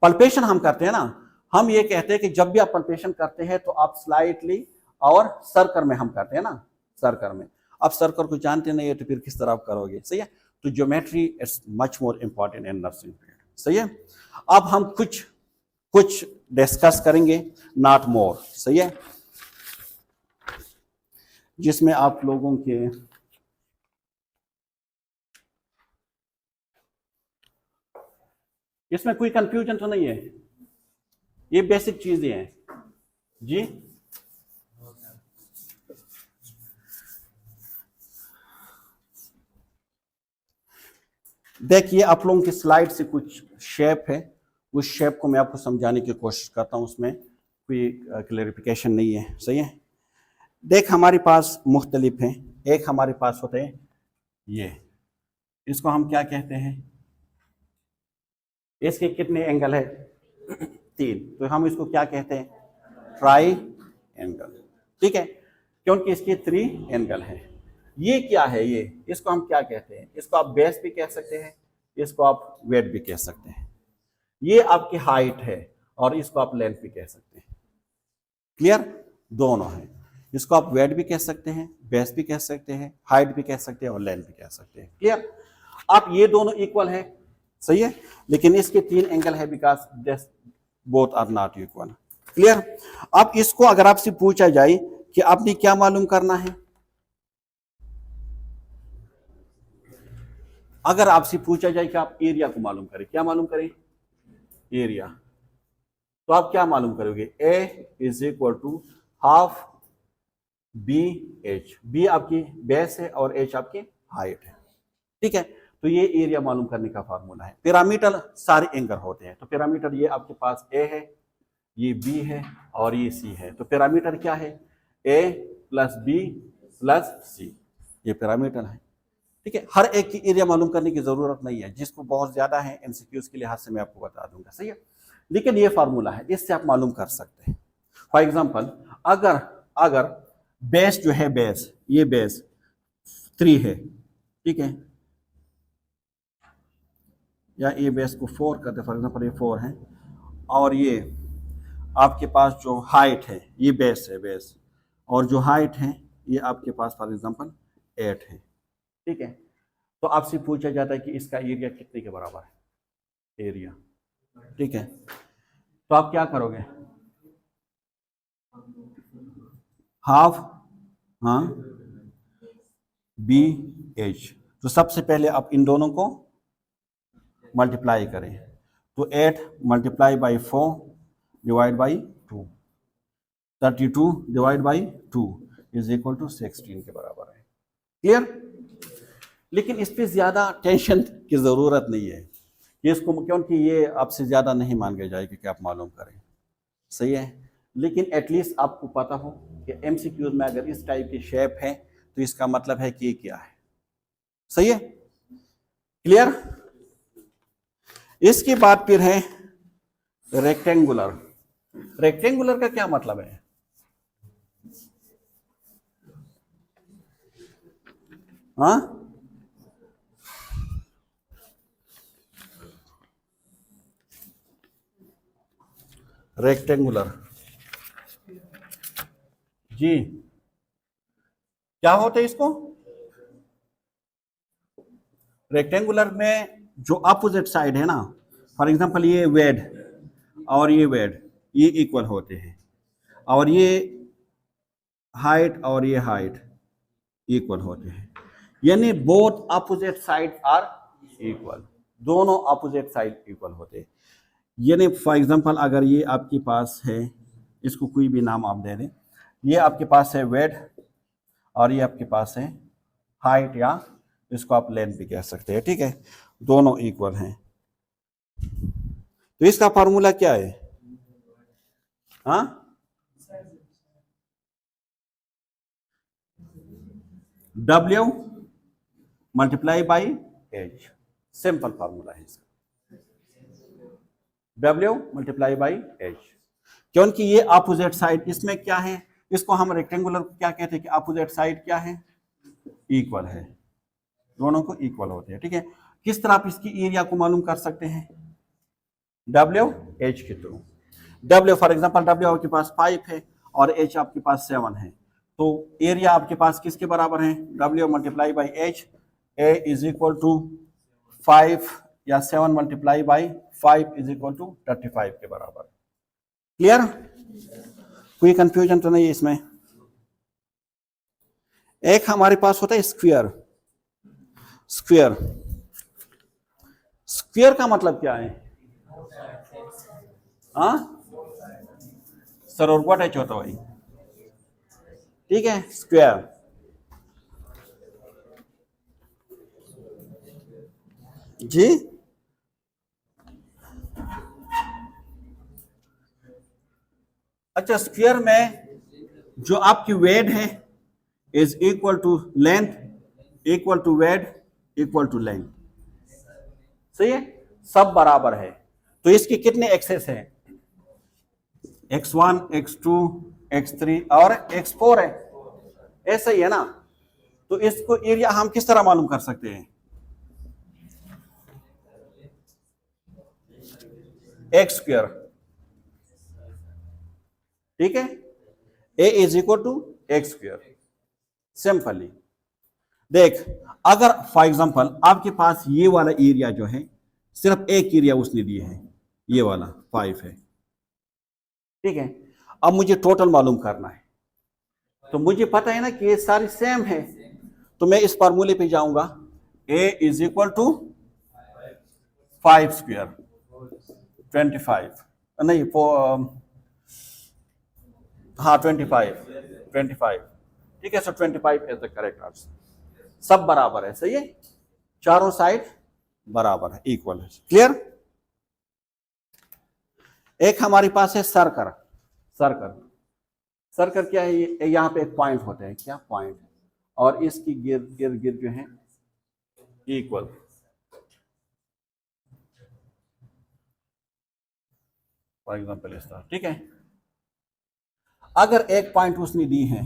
पल्पेशन हम करते हैं ना, हम ये कहते हैं कि जब भी आप पल्पेशन करते हैं तो आप स्लाइटली और सर्कल में हम करते हैं ना, सर्कल में। आप सर्कल को जानते नहीं है तो फिर किस तरह आप करोगे, सही है। तो geometry is much more important in nursing field, सही है। अब हम कुछ डिस्कस करेंगे, नॉट मोर, सही है, जिसमें आप लोगों के इसमें कोई कंफ्यूजन तो नहीं है, ये बेसिक चीजें हैं जी। देखिए, आप लोगों की स्लाइड से कुछ शेप है, उस शेप को मैं आपको समझाने की कोशिश करता हूं, उसमें कोई क्लैरिफिकेशन नहीं है, सही है। देख, हमारे पास मुख्तलिफ हैं। एक हमारे पास होते हैं ये, इसको हम क्या कहते हैं, इसके कितने एंगल है 3, तो हम इसको क्या कहते हैं, ट्राई एंगल, ठीक है, क्योंकि इसके 3 एंगल है। ये क्या है, ये इसको हम क्या कहते हैं, इसको आप बेस भी कह सकते हैं, इसको आप वेट भी कह सकते हैं। ये आपकी हाइट है और इसको आप लेंथ भी कह सकते हैं, क्लियर, दोनों है। इसको आप वेट भी कह सकते हैं, बेस भी कह सकते हैं, हाइट भी कह सकते हैं और लेंथ भी कह सकते हैं, क्लियर। आप ये दोनों इक्वल है, सही है, लेकिन इसके 3 एंगल है because both are not equal, clear. अब इसको अगर आपसे पूछा जाए कि आपने क्या मालूम करना है, अगर आपसे पूछा जाए कि आप एरिया को मालूम करें, क्या मालूम करें, एरिया, तो आप क्या मालूम करोगे, A is equal to half B H, B आपकी बेस है और एच आपकी हाइट है, ठीक है। तो ये एरिया मालूम करने का फार्मूला है। पिरामिडल सारे एंगल होते हैं, तो पिरामिडल ये आपके पास ए है, ये बी है और ये सी है, तो पिरामिडल क्या है, ए प्लस बी प्लस सी, ये पिरामिडल है, ठीक है। हर एक की एरिया मालूम करने की जरूरत नहीं है, जिसको बहुत ज्यादा है एमसीक्यूज के लिहाज से मैं आपको बता दूंगा, सही है, लेकिन ये फार्मूला है, इससे आप मालूम कर सकते हैं। फॉर एग्जांपल, अगर बेस जो है, बेस, ये बेस 3 है, ठीक है, या ये बेस को 4 करते, फॉर एग्जांपल ये 4 है, और ये आपके पास जो हाइट है, ये बेस है, बेस, और जो हाइट है ये आपके पास फॉर एग्जांपल 8 है, ठीक है। तो आपसे पूछा जाता है कि इसका एरिया कितने के बराबर है, एरिया, ठीक है। तो आप क्या करोगे, हाफ, हाँ, बी एच। तो सबसे पहले आप इन दोनों को मल्टीप्लाई करें, तो 8 multiply by 4 divide by 2, 32 divide by 2 is equal to 16 के बराबर है। क्लियर? लेकिन इस पर ज्यादा टेंशन की जरूरत नहीं है, इसको क्योंकि ये आपसे ज्यादा नहीं मांगे जाएगी कि आप मालूम करें, सही है। लेकिन एटलीस्ट आपको पता हो कि एमसीक्यूज में अगर इस टाइप की शेप है तो इसका मतलब है कि ये क्या है, सही है। क्लियर? इसके बाद फिर है रेक्टेंगुलर। रेक्टेंगुलर का क्या मतलब है? हाँ, रेक्टेंगुलर जी क्या होता है इसको? रेक्टेंगुलर में जो अपोजिट साइड है ना, फॉर एग्जांपल ये वेड और ये वेड, ये इक्वल होते हैं, और ये हाइट और ये हाइट इक्वल होते हैं, यानी both opposite side are equal, दोनों अपोजिट साइड इक्वल होते हैं। यानी फॉर एग्जांपल अगर ये आपके पास है, इसको कोई भी नाम आप दे दें, ये आपके पास है वेड और ये आपके पास है हाइट, या इसको आप लेंथ भी कह सकते हैं, ठीक है, दोनों इक्वल हैं। तो इसका फॉर्मूला क्या है? हाँ, W multiply by H, simple formula है इसका, W मल्टीप्लाई बाई एच, क्योंकि ये अपोजिट साइड, इसमें क्या है, इसको हम रेक्टेंगुलर क्या कहते हैं कि अपोजिट साइड क्या है, इक्वल है, दोनों को इक्वल होते हैं, ठीक है। किस तरह आप इसकी एरिया को मालूम कर सकते हैं? W H के through. W for example W आपके पास 5 है और H आपके पास 7 है, तो एरिया आपके पास किसके बराबर है? W multiply by H, A is equal to 5 या 7 multiply by 5 is equal to 35 के बराबर। क्लियर? कोई कंफ्यूजन तो नहीं है इसमें? एक हमारे पास होता है स्क्वायर। स्क्वायर, स्क्वायर का मतलब क्या है? हाँ सर, और व्हाट एच होता भाई, ठीक है, स्क्वायर। जी अच्छा, स्क्वायर में जो आपकी वेड है is equal to length equal to width equal to length, सही है, सब बराबर है। तो इसकी कितने एक्सेस हैं? x1 x2 x3 और x4 है, ऐसा ही है ना। तो इसको एरिया हम किस तरह मालूम कर सकते हैं? एक्स स्क्वायर, ठीक है, a is equal to x square, simply. देख, अगर फॉर एग्जांपल आपके पास ये वाला एरिया जो है, सिर्फ एक एरिया उसने दिए है, ये वाला 5 है, ठीक है। अब मुझे टोटल मालूम करना है, तो मुझे पता है ना कि ये सारी सेम है, तो मैं इस फार्मूले पे जाऊंगा, a is equal to 5 square 25, नहीं हाँ 25, ठीक है। So 25 is the correct answer, सब बराबर है, सही है, चारों साइड बराबर है, इक्वल है। क्लियर? एक हमारे पास है सर्कल। सर्कल, सर्कल क्या है? यहाँ पे एक पॉइंट होता है, क्या पॉइंट, और इसकी गिर्द गिर्द गिर्द जो है इक्वल, फॉर एग्जाम्पल इस तरह, ठीक है। अगर एक पॉइंट उसने दी है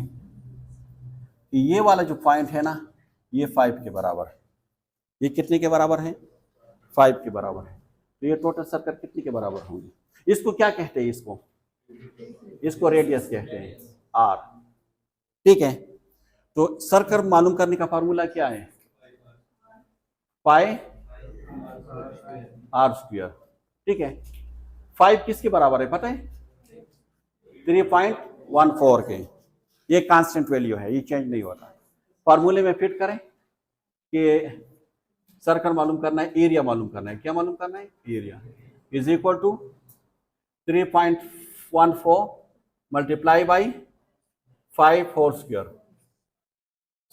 कि ये वाला जो पॉइंट है ना, ये 5 के बराबर है, ये कितने के बराबर है? 5 के बराबर है, तो ये टोटल सर्कल कितने के बराबर होंगे? इसको क्या कहते हैं? इसको रेडियस कहते हैं, r, ठीक है। तो सर्कल मालूम करने का फार्मूला क्या है? पाई r स्क्वायर, ठीक है। 5 किसके बराबर है पता है? 3.14 के, ये कांस्टेंट वैल्यू है, ये चेंज नहीं होता। फॉर्मूले में फिट करें कि सर्कल मालूम करना है, एरिया मालूम करना है। क्या मालूम करना है? Area is equal to 3.14 multiply by 5 whole square.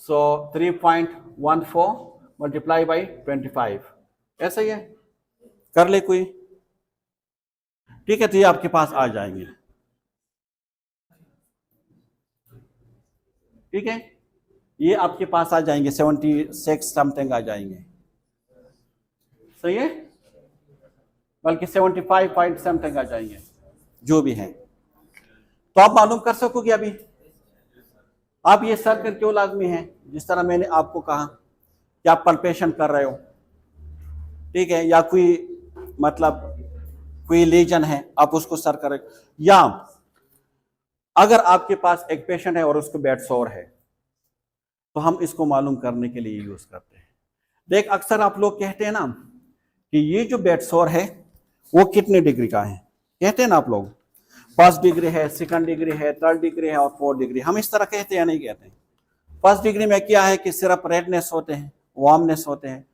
So 3.14 multiply by 25, ऐसा ही है, कर ले कोई। ठीक है, तो ये आपके पास आ जाएंगे। ठीक है, ये आपके पास आ जाएंगे 76 समथिंग आ जाएंगे, सही है, बल्कि 75 पॉइंट समथिंग आ जाएंगे, जो भी है। तो आप मालूम कर सकोगे अभी आप ये सर्कल क्यों लाजमी है, जिस तरह मैंने आपको कहा कि आप पल्पेशन कर रहे हो, ठीक है, या कोई मतलब कोई लीजन है, आप उसको सर करें, या अगर आपके पास एक पेशेंट है और उसको बेड सोर है, तो हम इसको मालूम करने के लिए यूज करते हैं। देख, अक्सर आप लोग कहते हैं ना कि ये जो बेड सोर है वो कितने डिग्री का है, कहते हैं ना आप लोग, 1st डिग्री है, 2nd डिग्री है, 3rd डिग्री है और 4th डिग्री। हम इस तरह कहते हैं, नहीं कहते हैं। 1st डिग्री में क्या है कि सिर्फ रेडनेस होते हैं, वार्मनेस होते हैं,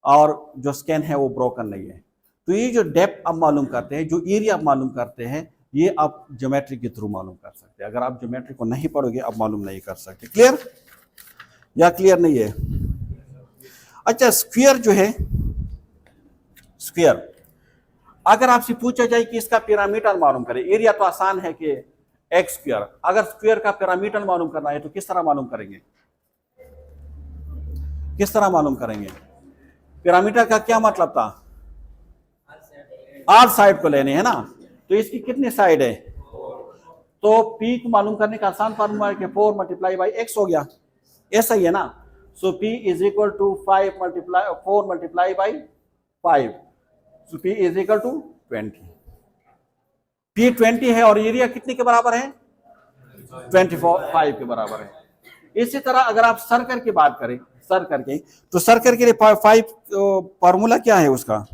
और जो स्किन है वो ब्रोकन नहीं है। तो ये जो डेप्थ आप मालूम करते हैं, जो एरिया आप मालूम करते हैं, ये आप ज्योमेट्री के थ्रू मालूम कर सकते हैं। अगर आप ज्योमेट्री को नहीं पढ़ोगे आप मालूम नहीं कर सकते। क्लियर या क्लियर नहीं है? अच्छा, स्क्वायर जो है, स्क्वायर अगर आपसे पूछा जाए कि इसका पिरामीटर मालूम करें, एरिया तो आसान है कि एक्स स्क्वायर, अगर स्क्वायर का पिरामीटर मालूम करना है तो किस तरह मालूम करेंगे? किस तरह मालूम करेंगे? पिरामीटर का क्या मतलब था? 8 साइड को लेने है ना, तो इसकी कितनी साइड है? तो P को मालूम करने का आसान फार्मूला है कि 4 मल्टीप्लाई बाई x हो गया, ऐसा ही है ना। So P is equal to 4 multiply by 5, so P is equal to 20। P 20 है और एरिया कितने के बराबर है? 25 के बराबर है। इसी तरह अगर आप सर्कल की बात करें, सर्कल की, तो सर्कल के लिए 5 फार्मूला क्या है उसका?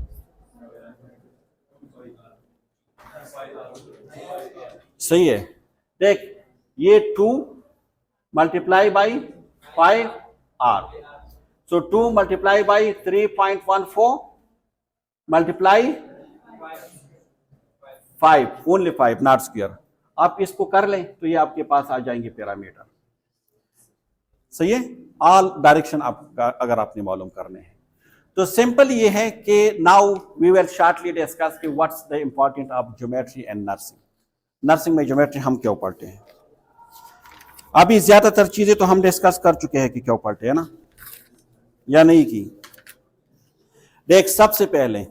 सही है, देख, ये 2 multiply by 5r, so 2 multiply by 3.14 multiply 5, only 5 not square. आप इसको कर लें तो ये आपके पास आ जाएंगे पैरामीटर। सही है, ऑल डायरेक्शन आपका अगर आपने मालूम करने हैं तो सिंपल ये है कि now we will shortly discuss कि what's the important of geometry and nursing. Nursing में ज्योमेट्री हम क्यों पढ़ते हैं? अभी ज्यादातर चीजें तो हम डिस्कस कर चुके हैं कि क्यों पढ़ते हैं ना, या नहीं की। देख, सबसे पहले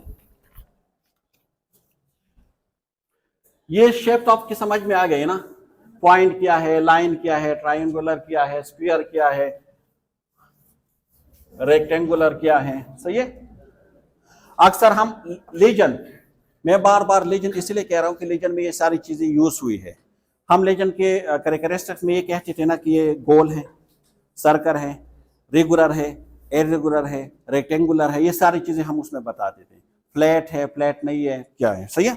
ये शेप तो आपकी समझ में आ गई ना, पॉइंट क्या है, लाइन क्या है, ट्रायंगुलर क्या है, स्फीयर क्या है, रेक्टेंगुलर क्या है। सही है, अक्सर हम लीजन, मैं बार बार लीजन इसलिए कह रहा हूं कि लीजन में ये सारी चीजें यूज हुई है। हम लीजन के कैरेक्टरिस्टिक्स में ये कहते थे ना कि ये गोल है, सर्कल है, रेगुलर है, इर्रेगुलर है, रेक्टेंगुलर है, ये सारी चीजें हम उसमें बताते थे। फ्लैट है, फ्लैट नहीं है, क्या है। सही है,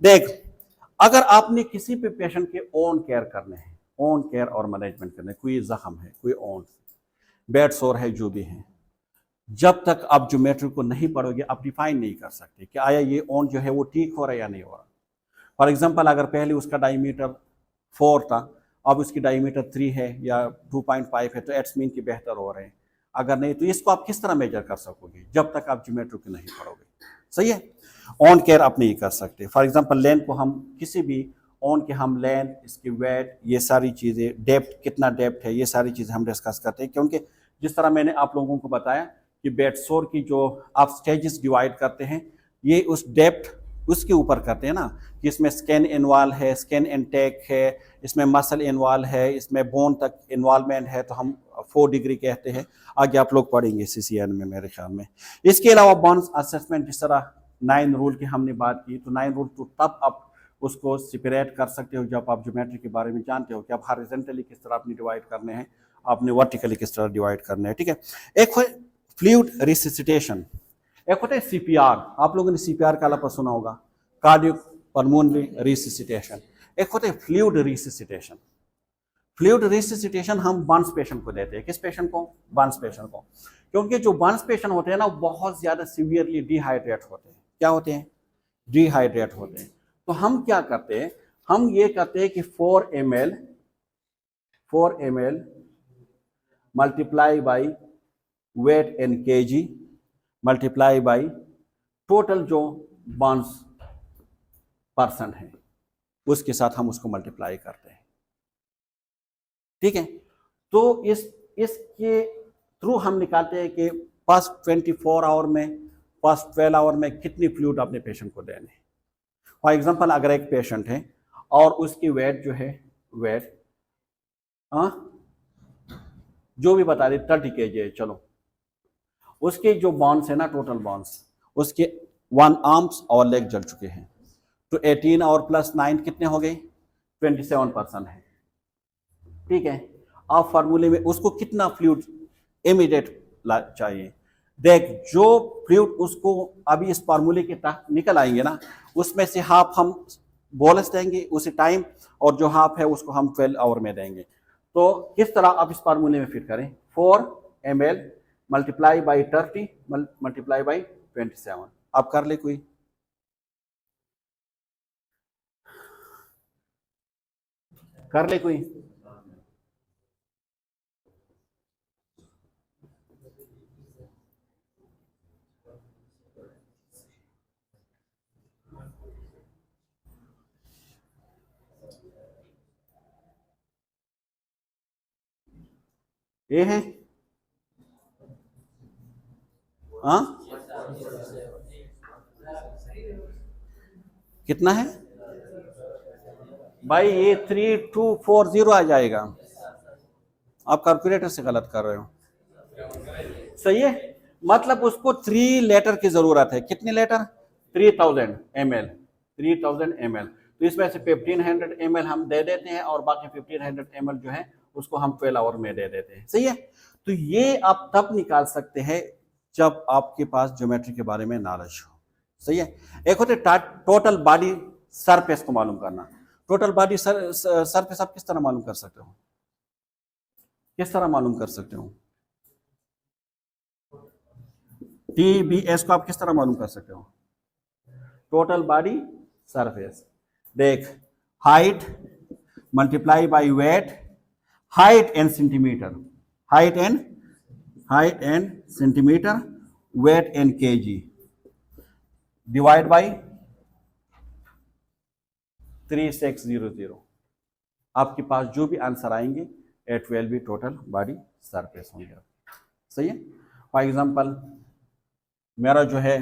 देख, अगर आपने किसी पे पेशेंट के ओन केयर करने हैं, ओन केयर और मैनेजमेंट करने, कोई जख्म है, कोई ओन बेड सोर है, जो भी है, जब तक आप ज्योमेट्री को नहीं पढ़ोगे आप डिफाइन नहीं कर सकते कि आया ये ओन जो है वो ठीक हो रहा है या नहीं हो रहा। फॉर एग्जांपल, अगर पहले उसका डायमीटर 4 था, अब उसकी डायमीटर 3 है या 2.5 है, तो एट्स मीन की बेहतर हो रहे हैं। अगर नहीं तो इसको आप किस तरह मेजर कर सकोगे जब तक आप ज्योमेट्री को नहीं पढ़ोगे। सही है, ऑन केयर आप नहीं कर सकते। फॉर एग्जांपल, लेंथ को हम किसी भी ऑन के हम लेंथ, इसकी वेट, ये सारी चीज़ें, डेप्थ, कितना डेप्थ है, ये सारी चीज़ें हम डिस्कस करते हैं। क्योंकि जिस तरह मैंने आप लोगों को बताया कि बेड सोर की जो आप स्टेजेस डिवाइड करते हैं, ये उस डेप्थ उसके ऊपर करते हैं ना, कि इसमें स्किन इन्वॉल्व है, स्किन इनटेक है, इसमें मसल इन्वॉल्व है, इसमें बोन तक इन्वॉल्वमेंट है, तो हम 4 डिग्री कहते हैं। आगे आप लोग पढ़ेंगे CCN में मेरे ख्याल में। इसके अलावा बोन्स असेसमेंट, जिस तरह 9 रूल की हमने बात की, तो 9 रूल तो तब आप उसको सेपरेट कर सकते हो जब आप ज्योमेट्री के बारे में जानते हो कि आप हॉरिजॉन्टली किस तरह अपनी डिवाइड करने हैं, आपने वर्टिकली किस तरह डिवाइड करने हैं। ठीक है, एक है फ्लूइड रिससिटेशन, एक होता है CPR, आप लोगों ने CPR का लफ्ज़ सुना होगा, कार्डियो पल्मोनरी रिससिटेशन। एक होता है फ्लूइड रिससिटेशन। फ्लूइड रिससिटेशन हम बर्न्स पेशेंट को देते हैं। किस पेशेंट को? बर्न्स पेशेंट को। क्योंकि जो बर्न्स पेशेंट होते हैं ना, बहुत ज्यादा सीवियरली डिहाइड्रेट होते हैं। क्या होते हैं? डिहाइड्रेट होते हैं। तो हम क्या करते हैं? हम ये करते हैं कि 4 ml multiply by wait in kg multiply by total Joe Burns percent है उसके साथ हम उसको मल्टीप्लाई करते हैं। ठीक है। तो इसके थ्रू हम निकालते हैं कि फर्स्ट 24 आवर में, फर्स्ट 12 आवर में कितनी फ्लूइड अपने पेशेंट को देने। फॉर एग्जांपल अगर एक पेशेंट है और उसकी वेट जो है, वेट जो भी बता दे 30 kg है, चलो उसके जो बॉन्स है ना, टोटल बॉन्स उसके 1 आर्म्स और लेग जल चुके हैं। तो 18 और प्लस 9 कितने हो गए? 27% है। ठीक है। अब फार्मूले में उसको कितना फ्लूइड इमीडिएट चाहिए? देख, जो फ्लूइड उसको अभी इस फार्मूले के तहत निकल आएंगे ना, उसमें से हाफ हम बोलस देंगे उसी टाइम, और जो हाफ है उसको हम 12 आवर में देंगे। तो किस तरह आप इस फार्मूले में फिट करें? 4 ml multiply by 30 multiply by 27। आप कर ले कोई? कर ले कोई? ये है हाँ, कितना है भाई? ये 3240 आ जाएगा। आप कैलकुलेटर से गलत कर रहे हो। सही है। मतलब उसको 3 लीटर की जरूरत है। कितनी लीटर? 3000 ml। 3000 ml। तो इसमें से 1500 ml हम दे देते हैं और बाकी 1500 ml जो है उसको हम 12 आवर में दे देते हैं। सही है। तो ये आप तब निकाल सकते हैं जब आपके पास ज्योमेट्री के बारे में नॉलेज हो। सही है। एक होते टोटल बॉडी सरफेस को मालूम करना। टोटल बॉडी सरफेस आप किस तरह मालूम कर सकते हो? किस तरह मालूम कर सकते हो? TBS को आप किस तरह मालूम कर सकते हो? Total body surface. देख, height multiply by weight, height and centimetre, height and centimetre, weight and kg divide by 3600। आपके पास जो भी आंसर आएंगे it will be total body surface होंगे। सही है। फॉर एग्जांपल मेरा जो है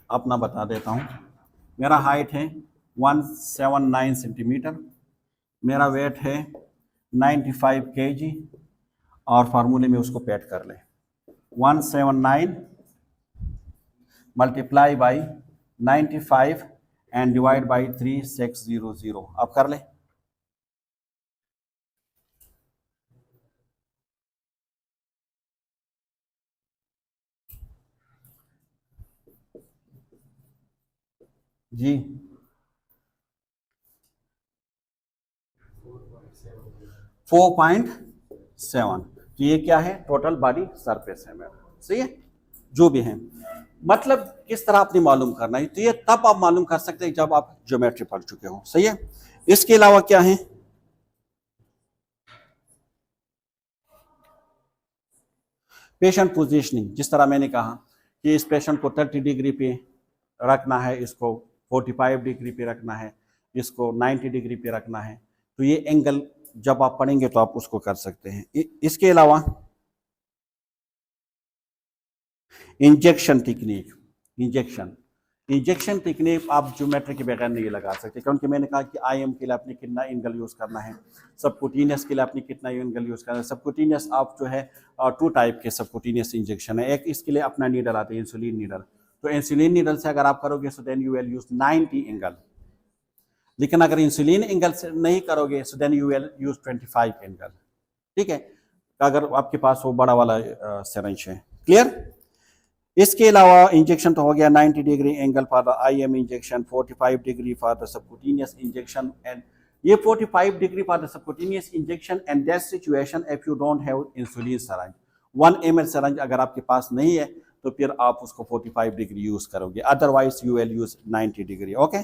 अपना बता देता हूँ। मेरा हाइट है 179 सेंटीमीटर, मेरा वेट है 95 kg, और फार्मूले में उसको पैड कर लें। 179 multiply by 95 and divide by 3600। अब कर ले। जी 4.7। तो ये क्या है? टोटल बॉडी सरफेस है मेरा। सही है। जो भी है मतलब किस तरह आपने मालूम करना है, तो ये तब आप मालूम कर सकते हैं जब आप ज्योमेट्री पढ़ चुके हो। सही है। इसके अलावा क्या है? Patient positioning. जिस तरह मैंने कहा कि इस पेशेंट को 30 डिग्री पे रखना है, इसको 45 डिग्री पे रखना है, इसको 90 डिग्री पे रखना है, तो ये एंगल जब आप पढ़ेंगे तो आप उसको कर सकते हैं। इसके अलावा इंजेक्शन टेक्निक। इंजेक्शन टेक्निक आप ज्योमेट्री के बगैर नहीं लगा सकते, क्योंकि मैंने कहा कि IM के लिए आपने कितना एंगल यूज करना है, सबकुटेनियस के लिए आपने कितना एंगल यूज करना है। सबकुटेनियस आप जो है 2 टाइप के सबकुटेनियस इंजेक्शन है। एक इसके लिए अपना नीडल आता है, इंसुलिन नीडल। तो इंसुलिन नीडल से अगर आप करोगे so then you will use 90 angle. लेकिन अगर इंसुलिन एंगल से नहीं करोगे so then you will use 25 angle. ठीक है, अगर आपके पास वो बड़ा वाला सिरिंज है। क्लियर। इसके अलावा इंजेक्शन तो हो गया 90 degree angle for the IM injection, 45 degree for the subcutaneous injection, and ये 45 degree for the subcutaneous injection and that situation if you don't have insulin सरेंज 1 ml सरेंज अगर आपके पास नहीं है तो फिर आप उसको 45 डिग्री यूज करोगे, otherwise you will use 90 degree. Okay,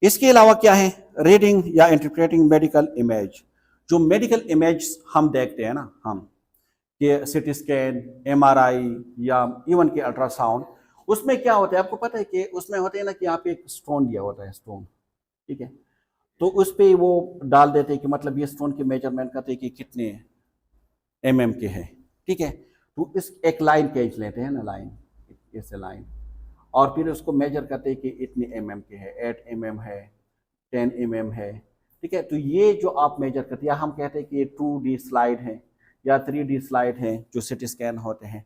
इसके अलावा क्या है, रीडिंग या इंटरप्रेटिंग मेडिकल इमेज। जो मेडिकल इमेज हम देखते हैं ना, हम कि सिटी स्कैन, MRI या इवन के अल्ट्रासाउंड, उसमें क्या होता है आपको पता है कि उसमें होते हैं ना कि यहाँ पे एक स्टोन दिया होता है, स्टोन, ठीक है, तो उस पर वो डाल देते हैं कि मतलब ये स्टोन की मेजरमेंट करते हैं कि कितने mm के हैं, ठीक है, तो इस एक लाइन खींच लेते हैं ना, लाइन, ऐसे लाइन, और फिर उसको मेजर करते हैं कि इतने mm के है, 8 mm है, 10 mm है, ठीक है, तो ये जो आप मेजर करते हैं, या हम कहते हैं कि ये 2D स्लाइड है या 3D स्लाइड है जो सिटी स्कैन होते हैं,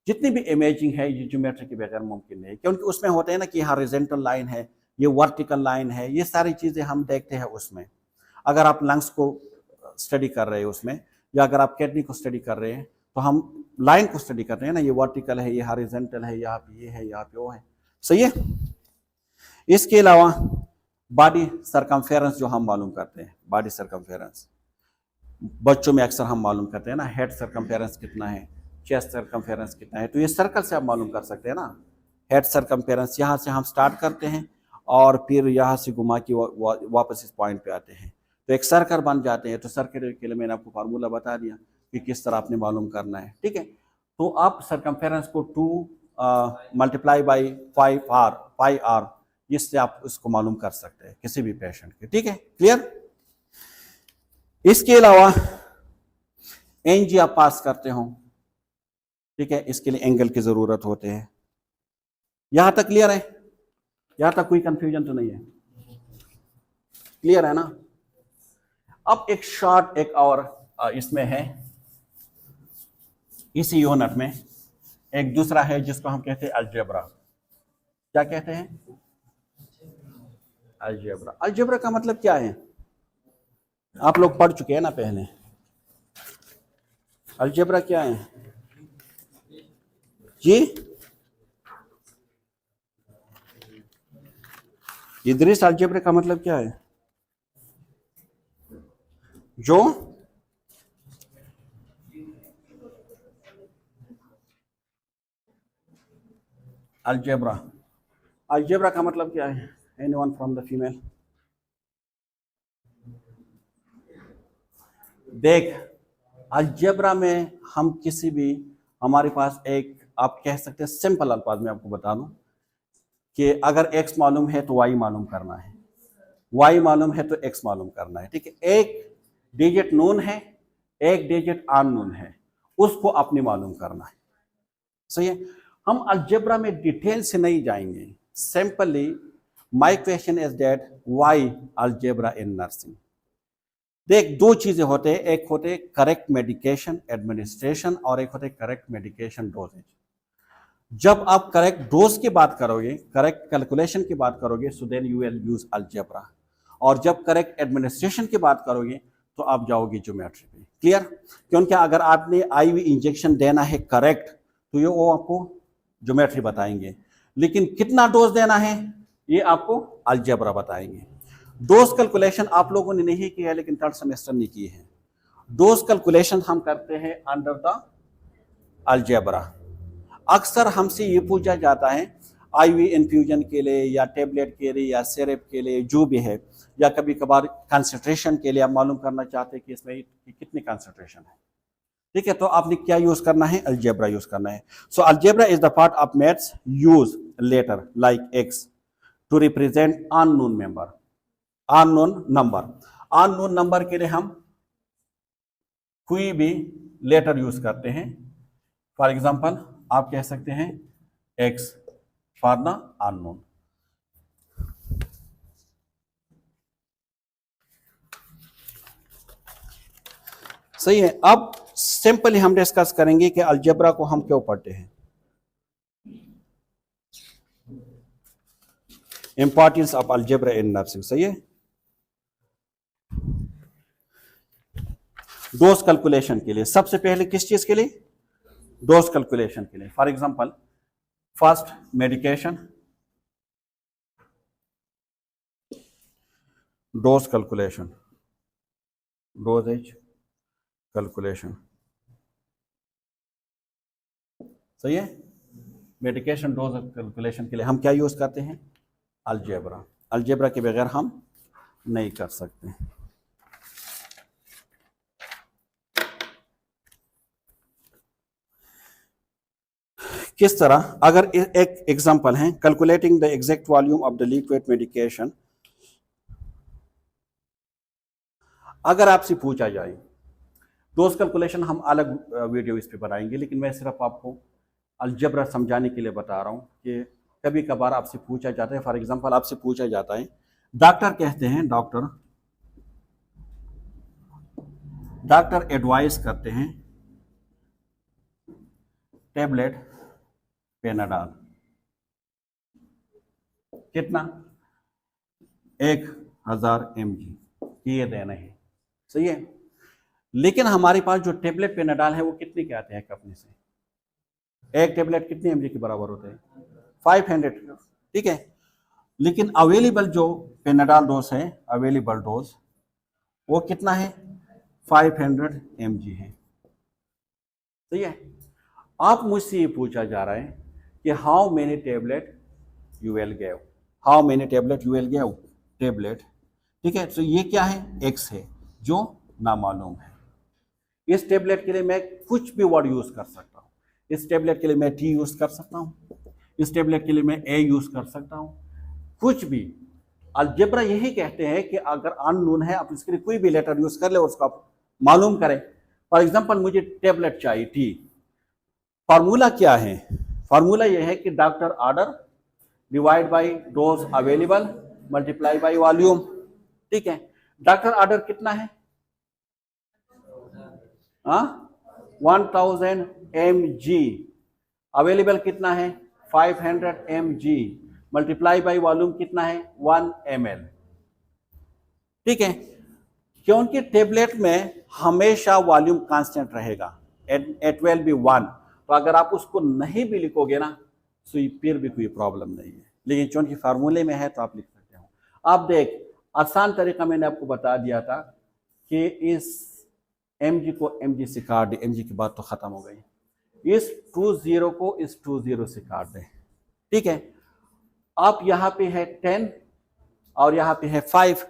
जितनी भी इमेजिंग है ये ज्योमेट्री के बगैर मुमकिन नहीं, क्योंकि उसमें होते हैं ना कि हॉरिजॉन्टल लाइन है, ये वर्टिकल लाइन है, ये सारी चीज़ें हम देखते हैं उसमें। अगर आप लंग्स को स्टडी कर रहे हैं उसमें, या अगर आप किडनी को स्टडी कर रहे हैं, तो हम लाइन को स्टडी कर रहे हैं ना, ये वर्टिकल है, ये हॉरिजॉन्टल है, यहाँ पे ये है, यहाँ पे वो है, सही है। इसके अलावा बॉडी सरकमफेरेंस जो हम मालूम करते हैं, बॉडी सरकमफेरेंस बच्चों में अक्सर हम मालूम करते हैं ना, हेड सरकमफेरेंस कितना है, चेस्ट सरकमफेरेंस कितना है, तो ये सर्कल से आप मालूम कर सकते हैं ना। हेड सरकमफेरेंस यहाँ से हम स्टार्ट करते हैं और फिर यहाँ से घुमा के वापस इस पॉइंट पे आते हैं, तो एक सर्कल बन जाते हैं। तो सर्कल के लिए मैंने आपको फार्मूला बता दिया कि किस तरह आपने मालूम करना है, ठीक है। तो आप सरकमफेरेंस को 2 मल्टीप्लाई बाई 5r, इससे आप उसको मालूम कर सकते हैं किसी भी पेशेंट के, ठीक है, क्लियर। इसके अलावा एनजी आप पास करते हो, ठीक है, इसके लिए एंगल की जरूरत होते हैं। यहां तक क्लियर है, यहां तक कोई कंफ्यूजन तो नहीं है, क्लियर है ना। अब एक शॉर्ट एक और इसमें है, इसी यूनिट में एक दूसरा है जिसको हम कहते हैं अलजेब्रा। क्या कहते हैं, अलजेब्रा। अलजेब्रा का मतलब क्या है, आप लोग पढ़ चुके हैं ना पहले। अलजेब्रा क्या है जी, इदरीस, अलजेब्रा का मतलब क्या है, जो अलजेब्रा, अलजेब्रा का मतलब क्या है, एनीवन फ्रॉम द फीमेल। देख, अलजेब्रा में हम किसी भी, हमारे पास एक, आप कह सकते हैं सिंपल अल्फाज में आपको बता दूं कि अगर x मालूम है तो y मालूम करना है, y मालूम है तो x मालूम करना है, ठीक है। एक डिजिट नून है, एक डिजिट अननोन है, उसको अपनी मालूम करना है, सही है। हम अलजेब्रा में डिटेल से नहीं जाएंगे, simply my question is that why algebra in nursing. देख, दो चीजें होते हैं, एक होते हैं करेक्ट मेडिकेशन एडमिनिस्ट्रेशन और एक होते हैं करेक्ट मेडिकेशन डोजेज। जब आप करेक्ट डोज की बात करोगे, करेक्ट कैलकुलेशन की बात करोगे, so then you will use algebra, और जब करेक्ट एडमिनिस्ट्रेशन की बात करोगे तो आप जाओगे ज्योमेट्री पे, क्लियर। क्योंकि अगर आपने आईवी इंजेक्शन देना है करेक्ट, तो ये वो आपको ज्योमेट्री बताएंगे, लेकिन कितना डोज देना है ये आपको अलजेब्रा बताएंगे। डोज कैलकुलेशन आप लोगों ने नहीं किया है, लेकिन थर्ड सेमेस्टर ने की है। डोज कैलकुलेशन हम करते हैं अंडर द अलजेब्रा। अक्सर हमसे ये पूछा जाता है आईवी इन्फ्यूजन के लिए या टेबलेट के लिए या सिरप के लिए, जो भी है, या कभी कभार कंसंट्रेशन के लिए आप मालूम करना चाहते हैं कि इसमें कितनी कंसंट्रेशन है, ठीक है। तो आपने क्या यूज करना है, अलजेब्रा यूज करना है। So algebra is the part of maths use letter like x to represent unknown member, unknown number. Unknown number के लिए हम कोई भी लेटर यूज करते हैं। फॉर एग्जांपल आप कह सकते हैं एक्स फॉर द अननोन। सही है। अब सिंपली हम डिस्कस करेंगे कि अलजेब्रा को हम क्यों पढ़ते हैं, importance of algebra in nursing, सही है। डोज कैलकुलेशन के लिए सबसे पहले किस चीज के लिए, डोज कैलकुलेशन के लिए। For example first medication, dose calculation, doses calculation, सही है। मेडिकेशन डोज कैलकुलेशन के लिए हम क्या यूज करते हैं? अलजेब्रा। अलजेब्रा के बगैर हम नहीं कर सकते। किस तरह? अगर एक एग्जांपल है, calculating the exact volume of the liquid medication. अगर आपसे पूछा जाए, डोज कैलकुलेशन हम अलग वीडियो इस पे बनाएंगे, लेकिन मैं सिर्फ आपको अलजेब्रा समझाने के लिए बता रहा हूं कि कभी कभार आपसे पूछा जाता है, फॉर एग्जांपल आपसे पूछा जाता है, डॉक्टर कहते हैं, डॉक्टर एडवाइस करते हैं टेबलेट पेनाडाल, कितना? 1000 mg ये देना है, सही है। लेकिन हमारे पास जो टेबलेट पेनाडाल है वो कितने के आते हैं कंपनी से? एक टेबलेट कितने mg के बराबर होते हैं? 500, ठीक है। लेकिन अवेलेबल जो पेनाडाल डोज है, अवेलेबल डोज वो कितना है? 500 mg है, सही है। आप मुझसे ये पूछा जा रहा है कि how many tablet you will give, how many tablet you will give, tablet, ठीक है। तो ये क्या है? एक्स है जो नामालूम है। इस टेबलेट के लिए मैं कुछ भी वर्ड यूज कर सकता हूँ। इस टेबलेट के लिए मैं टी यूज कर सकता हूँ, इस टेबलेट के लिए मैं ए यूज कर सकता हूँ, कुछ भी। अलजेब्रा यही कहते हैं कि अगर अननोन है आप इसके लिए कोई भी लेटर यूज कर ले, उसको आप मालूम करें। फॉर एग्जाम्पल मुझे टेबलेट चाहिए टी, फार्मूला क्या है? फार्मूला यह है कि doctor order divide by dose available multiply by volume, ठीक है। डॉक्टर ऑर्डर कितना है? 1000 mg, अवेलेबल कितना है? 500 mg, मल्टीप्लाई बाय वॉल्यूम कितना है? 1 ml, ठीक है। क्योंकि टेबलेट में हमेशा वॉल्यूम कांस्टेंट रहेगा, एट विल बी 1, तो अगर आप उसको नहीं भी लिखोगे ना तो फिर भी कोई प्रॉब्लम नहीं है, लेकिन चूंकि फार्मूले में है तो आप लिख सकते हो। आप देख, आसान तरीका मैंने आपको बता दिया था कि इस mg को mg से काट दे, mg की बात तो खत्म हो गई। इस 20 को इस 20 से काट दे, ठीक है। आप यहाँ पे है 10 और यहाँ पे है 5,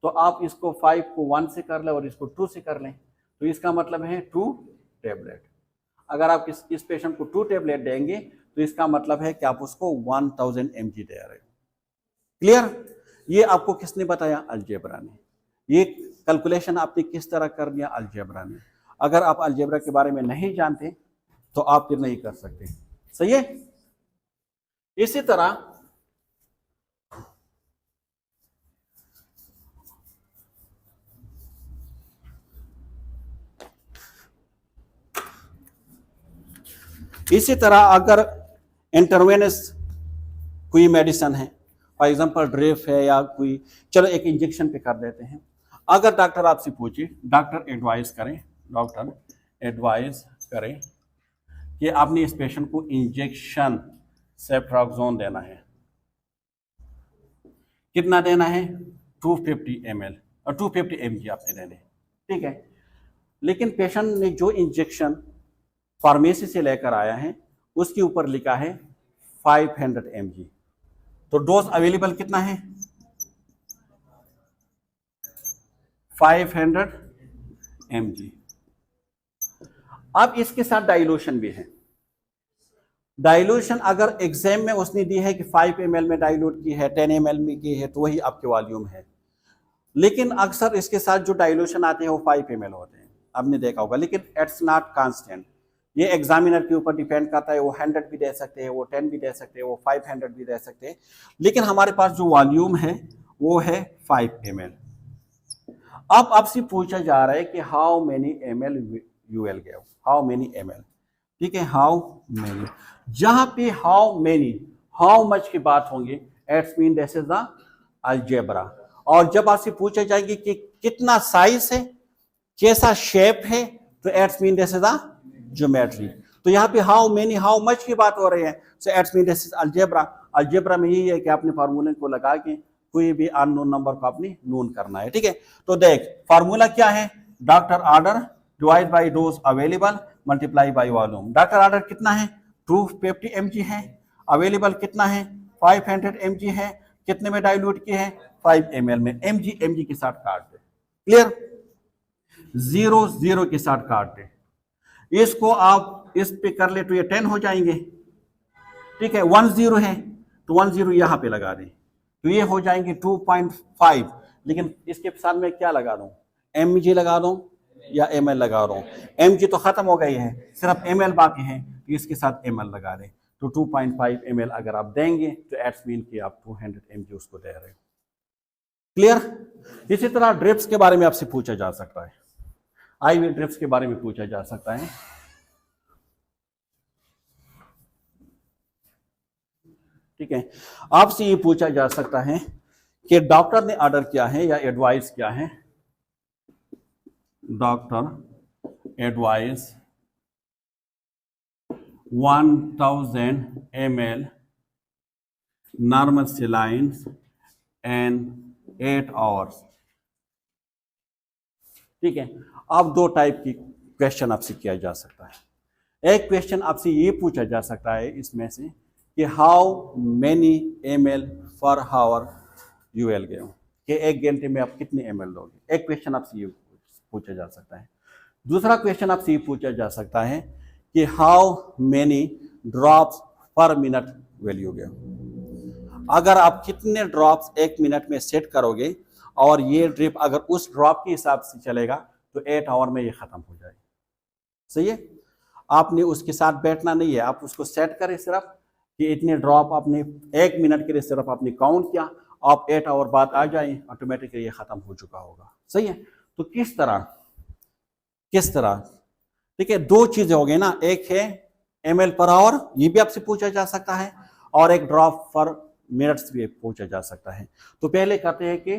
तो आप इसको 5 को 1 से कर लें और इसको 2 से कर लें, तो इसका मतलब है 2 टेबलेट। अगर आप इस पेशेंट को 2 टेबलेट देंगे तो इसका मतलब है कि आप उसको 1000 mg दे रहे हो। क्लियर? ये आपको किसने बताया? अलजेब्रा ने। ये कैलकुलेशन आपने किस तरह कर दिया? अलजेब्रा ने। अगर आप अलजेब्रा के बारे में नहीं जानते तो आप फिर नहीं कर सकते, सही है। इसी तरह अगर इंटरवेनस कोई मेडिसिन है, फॉर एग्जांपल ड्रिप है या कोई, चलो एक इंजेक्शन पे कर देते हैं। अगर डॉक्टर आपसे पूछे, डॉक्टर एडवाइस करें कि आपने इस पेशेंट को इंजेक्शन सेफ्ट्राक्सोन देना है, कितना देना है? 250 ml और 250 mg आपने देने, ठीक है। लेकिन पेशेंट ने जो इंजेक्शन फार्मेसी से लेकर आया है उसके ऊपर लिखा है 500 mg, तो डोज अवेलेबल कितना है? 500 mg। अब इसके साथ डाइल्यूशन भी है। डाइल्यूशन अगर एग्जाम में उसने दी है कि 5 ml में डाइल्यूट की है, 10 ml में की है, तो वही आपके वॉल्यूम है। लेकिन अक्सर इसके साथ जो डाइल्यूशन आते हैं वो 5 ml होते हैं, आपने देखा होगा, लेकिन इट्स नॉट कांस्टेंट। ये एग्जामिनर के ऊपर डिपेंड करता है, वो 100 भी दे सकते हैं, वो 10 भी दे सकते हैं, वो 500 भी दे सकते हैं, लेकिन हमारे पास जो वॉल्यूम है वो है 5 ml। अब आपसे पूछा जा रहा है कि how many ml you will give, how many ml, ठीक है। हाउ मेनी, जहां पे हाउ मेनी, हाउ मच की बात होंगी, it's mean this is the algebra. और जब आपसे पूछा जाएगी कि कितना साइज है, कैसा शेप है, तो it's mean this is the geometry. तो यहाँ पे हाउ मेनी, हाउ मच की बात हो रही है, so it's mean this is algebra. Algebra में यही है कि आपने फार्मूले को लगा के कोई भी अननोन नंबर को आपने नोन करना है, ठीक है। तो देख फार्मूला क्या है, doctor order divide by dose available multiply by volume. Doctor order कितना है 250 mg है, अवेलेबल कितना है 500 mg है, कितने में डाइल्यूट किए हैं 5 ml में, mg के साथ काट दे, क्लियर, 0 0 के साथ काट दे, इसको आप इस पे कर ले तो ये 10 हो जाएंगे, ठीक है। 1 0 है तो 1 0 यहां पे लगा दें तो ये हो जाएंगे 2.5, लेकिन इसके साथ में क्या लगा दूं, mg लगा दूं या ml लगा रहा हूं, mg तो खत्म हो गई है, सिर्फ ml बाकी है, तो इसके साथ ml लगा दें, तो 2.5 ml अगर आप देंगे तो एट्स मीन कि आप 200 mg उसको दे रहे हो, क्लियर। इसी तरह ड्रिप्स के बारे में आपसे पूछा जा सकता है, आईवी ड्रिप्स के बारे में पूछा जा सकता है, ठीक है। आपसे ये पूछा जा सकता है कि डॉक्टर ने ऑर्डर किया है या एडवाइस किया है, doctor advice 1000 ml normal salines and 8 hours, ठीक है। अब दो टाइप की क्वेश्चन आपसे किया जा सकता है। एक क्वेश्चन आपसे ये पूछा जा सकता है इसमें से कि हाउ मेनी ml पर हावर यू विल गिव, कि 1 घंटे में आप कितने ml दोगे, एक क्वेश्चन आपसे ये पूछा जा सकता है। दूसरा क्वेश्चन आपसे ये पूछा जा सकता है कि हाउ मेनी ड्रॉप्स पर मिनट विल यू गिव, अगर आप कितने ड्रॉप्स 1 मिनट में सेट करोगे और ये ड्रिप अगर उस ड्रॉप के हिसाब से चलेगा तो 8 आवर में ये खत्म हो जाएगा, सही है। आपने उसके साथ बैठना नहीं है, आप उसको सेट करें सिर्फ कि इतने ड्रॉप आपने 1 मिनट के लिए सिर्फ आपने काउंट किया, आप 8 आवर बाद आ जाए ऑटोमेटिकली ये खत्म हो चुका होगा, सही है। तो किस तरह, ठीक है, दो चीजें हो गई ना, एक है ml पर आवर, ये भी आपसे पूछा जा सकता है, और एक ड्रॉप पर मिनट्स भी पूछा जा सकता है। तो पहले कहते हैं कि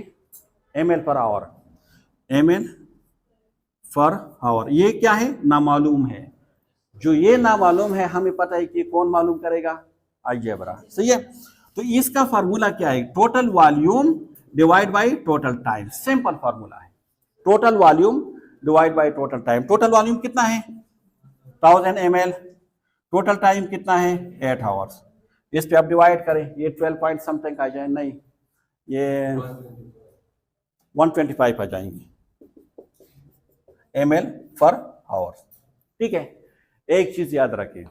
ml per hour, ml per hour ये क्या है, नामालूम है, जो ये नामालूम है हमें पता है कि कौन मालूम करेगा, अलजेब्रा, सही है। तो इसका फार्मूला क्या है, total volume divide by total time, simple formula है, total volume divide by total time. Total volume कितना है 1000 ml, टोटल टाइम कितना है 8 आवर्स, इस पे आप डिवाइड करें, ये 12 पॉइंट समथिंग आ जाए, नहीं ये 125 आ जाएंगे ml पर आवर्स, ठीक है। एक चीज याद रखें,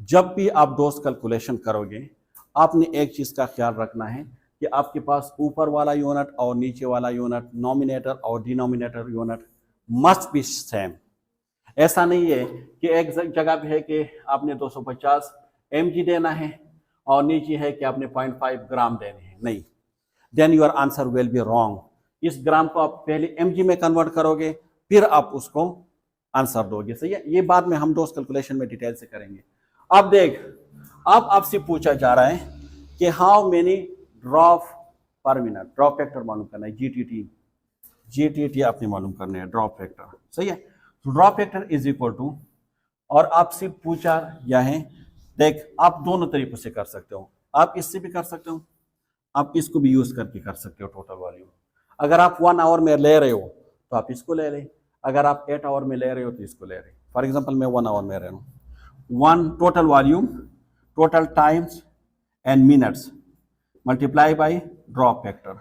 जब भी आप डोज कैलकुलेशन करोगे आपने एक चीज का ख्याल रखना है कि आपके पास ऊपर वाला यूनिट और नीचे वाला यूनिट, नॉमिनेटर और denominator unit must be same. ऐसा नहीं है कि एक जगह पे है कि आपने 250 mg देना है और नीचे है कि आपने 0.5 ग्राम देने हैं, नहीं, then your answer will be wrong. इस ग्राम को आप पहले mg में कन्वर्ट करोगे फिर आप उसको आंसर दोगे, सही है। ये बाद में हम डोज कैलकुलेशन में डिटेल से करेंगे। अब देख, अब आपसे पूछा जा रहा है कि हाउ मेनी ड्रॉप पर मिनट, ड्रॉप फैक्टर मालूम करना है, जीटीटी आपने मालूम करना है, ड्रॉप फैक्टर, सही है। तो drop factor is equal to, और आपसे पूछा गया है, देख आप दोनों तरीकों से कर सकते हो, आप इससे भी कर सकते हो, आप इसको भी यूज करके कर सकते हो टोटल वॉल्यूम। अगर आप 1 आवर में ले रहे हो तो आप इसको ले रहे, अगर आप 8 आवर में ले रहे हो तो इसको ले रहे। फॉर एग्जांपल मैं 1 आवर में रह रहा हूँ, 1 total volume, total times and minutes multiply by drop factor.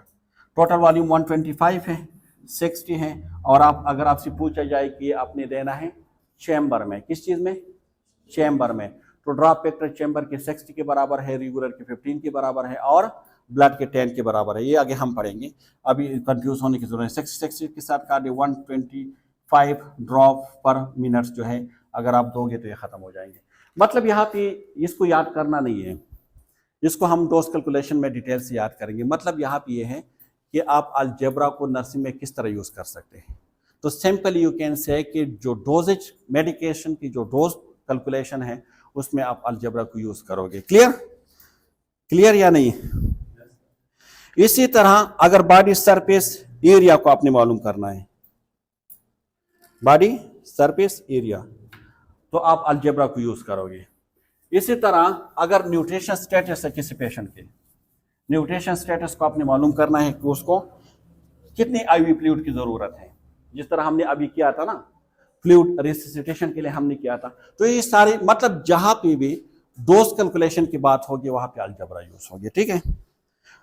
Total volume 125 है, 60 है, और आप अगर आपसे पूछा जाए कि आपने देना है चैम्बर में, किस चीज़ में, चैम्बर में, तो ड्रॉप फैक्टर चैम्बर के 60 के बराबर है, रेगुलर के 15 के बराबर है, और ब्लड के 10 के बराबर है। ये आगे हम पढ़ेंगे, अभी कंफ्यूज होने की जरूरत है। 60 के साथ काट 125 ड्रॉप पर मिनट जो है अगर आप दोगे तो ये खत्म हो जाएंगे। मतलब यहाँ पे इसको याद करना नहीं है, इसको हम डोज कैलकुलेशन में डिटेल से याद करेंगे। मतलब यहाँ पे ये है कि आप अलजेब्रा को नर्सिंग में किस तरह यूज़ कर सकते हैं। तो सिंपली यू कैन से कि जो डोजेज मेडिकेशन की जो डोज कैलकुलेशन है उसमें आप अलजेब्रा को यूज़ करोगे। क्लियर या नहीं? इसी तरह अगर बॉडी सरफेस एरिया को आपने मालूम करना है, बॉडी सरफेस एरिया, तो आप अलजेब्रा को यूज़ करोगे। इसी तरह अगर न्यूट्रिशन स्टेटस है किसी पेशेंट के, न्यूट्रिशन स्टेटस को आपने मालूम करना है कि उसको कितनी आईवी फ्लूइड की जरूरत है, जिस तरह हमने अभी किया था ना, फ्लूइड रिससिटेशन के लिए हमने किया था। तो ये सारे मतलब जहां पे भी डोज कैलकुलेशन की बात होगी वहां पे अलजेब्रा यूज होगी, ठीक है।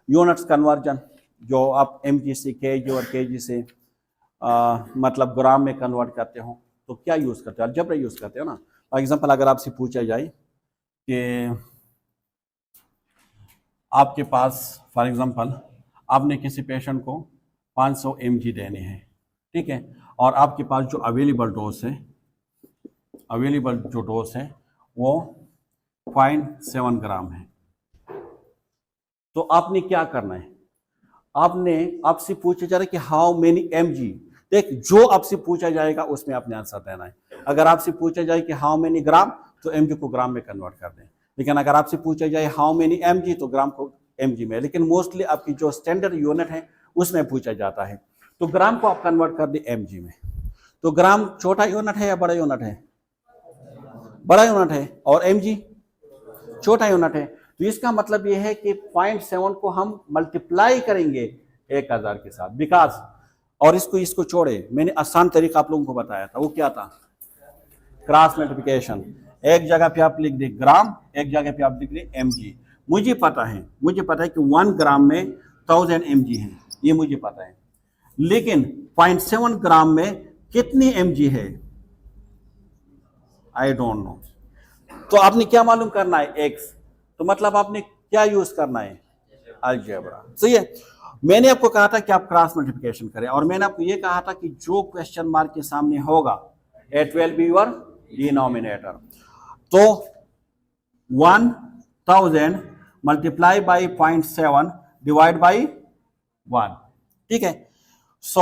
यूनिट्स कन्वर्जन जो आप mg से kg और kg से मतलब ग्राम में कन्वर्ट करते हो तो क्या यूज करते हो, अलजेब्रा यूज करते हो ना। फॉर एग्जांपल अगर आपसे पूछा जाए कि आपके पास फॉर एग्जांपल आपने किसी पेशेंट को 500 mg देने हैं, ठीक है, और आपके पास जो अवेलेबल डोज है वो 0.7 ग्राम है, तो आपने क्या करना है, आपसे पूछा जा रहा है कि हाउ मेनी mg। देख, जो आपसे पूछा जाएगा उसमें आपने आंसर देना है। अगर आपसे पूछा जाए कि हाउ मेनी ग्राम, तो mg को ग्राम में कन्वर्ट कर दें। लेकिन अगर आपसे पूछा जाए हाउ मेनी mg, तो ग्राम को mg में। लेकिन मोस्टली आपकी जो स्टैंडर्ड यूनिट है उसमें पूछा जाता है, तो ग्राम को आप कन्वर्ट कर दें mg में। तो ग्राम छोटा यूनिट है या बड़ा यूनिट है? बड़ा यूनिट है। और mg छोटा यूनिट है। तो इसका मतलब यह है कि 0.7 को हम मल्टीप्लाई करेंगे 1000 के साथ, बिकॉज, और इसको छोड़े, मैंने आसान तरीका आप लोगों को बताया था, वो क्या था? Cross multiplication. एक जगह पे आप लिख दे ग्राम, एक जगह पे आप लिख दे mg। मुझे पता है कि 1 ग्राम में 1000 mg है, ये मुझे पता है। लेकिन 0.7 ग्राम में कितनी mg है, आई डोंट नो। तो आपने क्या मालूम करना है? x। तो मतलब आपने क्या यूज करना है? अलजेब्रा। सही है। मैंने आपको कहा था कि आप क्रॉस मल्टीप्लिकेशन करें, और मैंने आपको यह कहा था कि जो क्वेश्चन मार्क के सामने होगा it will be your denominator. तो 1000 मल्टीप्लाई बाई 0.7 डिवाइड बाई 1, ठीक है। सो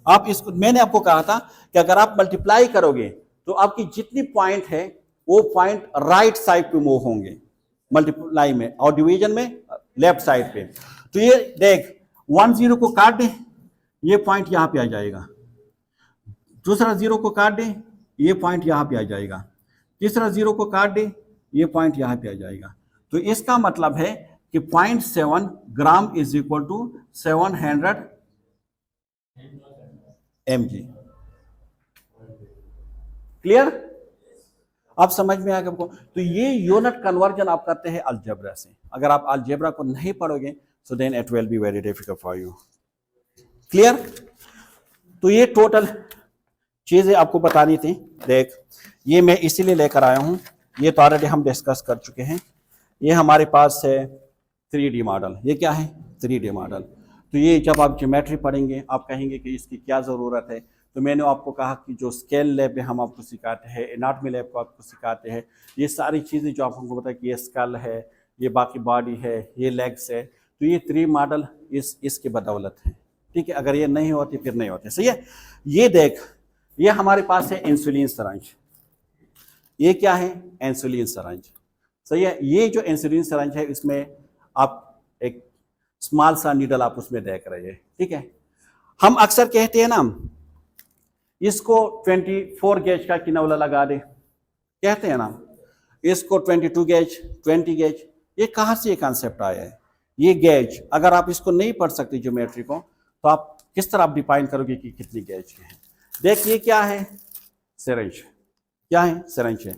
आप इसको, मैंने आपको कहा था कि अगर आप मल्टीप्लाई करोगे तो आपकी जितनी पॉइंट है वो पॉइंट राइट साइड पे मूव होंगे मल्टीप्लाई में, और डिवीजन में लेफ्ट साइड पे। तो ये देख, 1 0 को काट दे, ये पॉइंट यहां पे आ जाएगा। दूसरा 0 को काट दे, ये पॉइंट यहां पे आ जाएगा। तीसरा 0 को काट दे, ये पॉइंट यहां पे आ जाएगा। तो इसका मतलब है कि 0.7 gram is equal to 700 mg। Clear? आप समझ में आएगा आपको। तो ये यूनिट कन्वर्जन आप करते हैं अलजेब्रा से। अगर आप अलजेब्रा को नहीं पढ़ोगे so then it will be very difficult for you. Clear? तो ये टोटल चीजें आपको बतानी थी। देख, ये मैं इसीलिए लेकर आया हूं, ये तो ऑलरेडी हम डिस्कस कर चुके हैं। ये हमारे पास है 3D मॉडल। ये क्या है? 3D model. तो ये जब आप ज्योमेट्री पढ़ेंगे आप कहेंगे कि इसकी क्या ज़रूरत है। तो मैंने आपको कहा कि जो स्केल लैब में हम आपको सिखाते हैं, एनाटॉमी लैब को आपको सिखाते हैं, ये सारी चीज़ें जो आप हमको बताया कि ये स्कल है, ये बाकी बॉडी है, ये लेग्स है, तो ये 3 मॉडल इसके बदौलत है, ठीक है। अगर ये नहीं होती फिर नहीं होते। सही है। ये देख, ये हमारे पास है इंसुलिन सरंज। ये क्या है? इंसुलिन सरंज। सही है। ये जो इंसुलिन सरंज है इसमें आप एक स्मॉल सा नीडल आप उसमें देख रहे हैं, ठीक है। हम अक्सर कहते हैं ना, इसको 24 गेज का किनौला लगा दे, कहते हैं ना। इसको 22 गेज, 20 गेज, ये कहाँ से ये कॉन्सेप्ट आया है? ये गेज अगर आप इसको नहीं पढ़ सकते ज्योमेट्री को, तो आप किस तरह आप डिफाइन करोगे कि कितनी गेज के हैं? देखिए क्या है? सिरिंज। क्या है? सिरिंज है।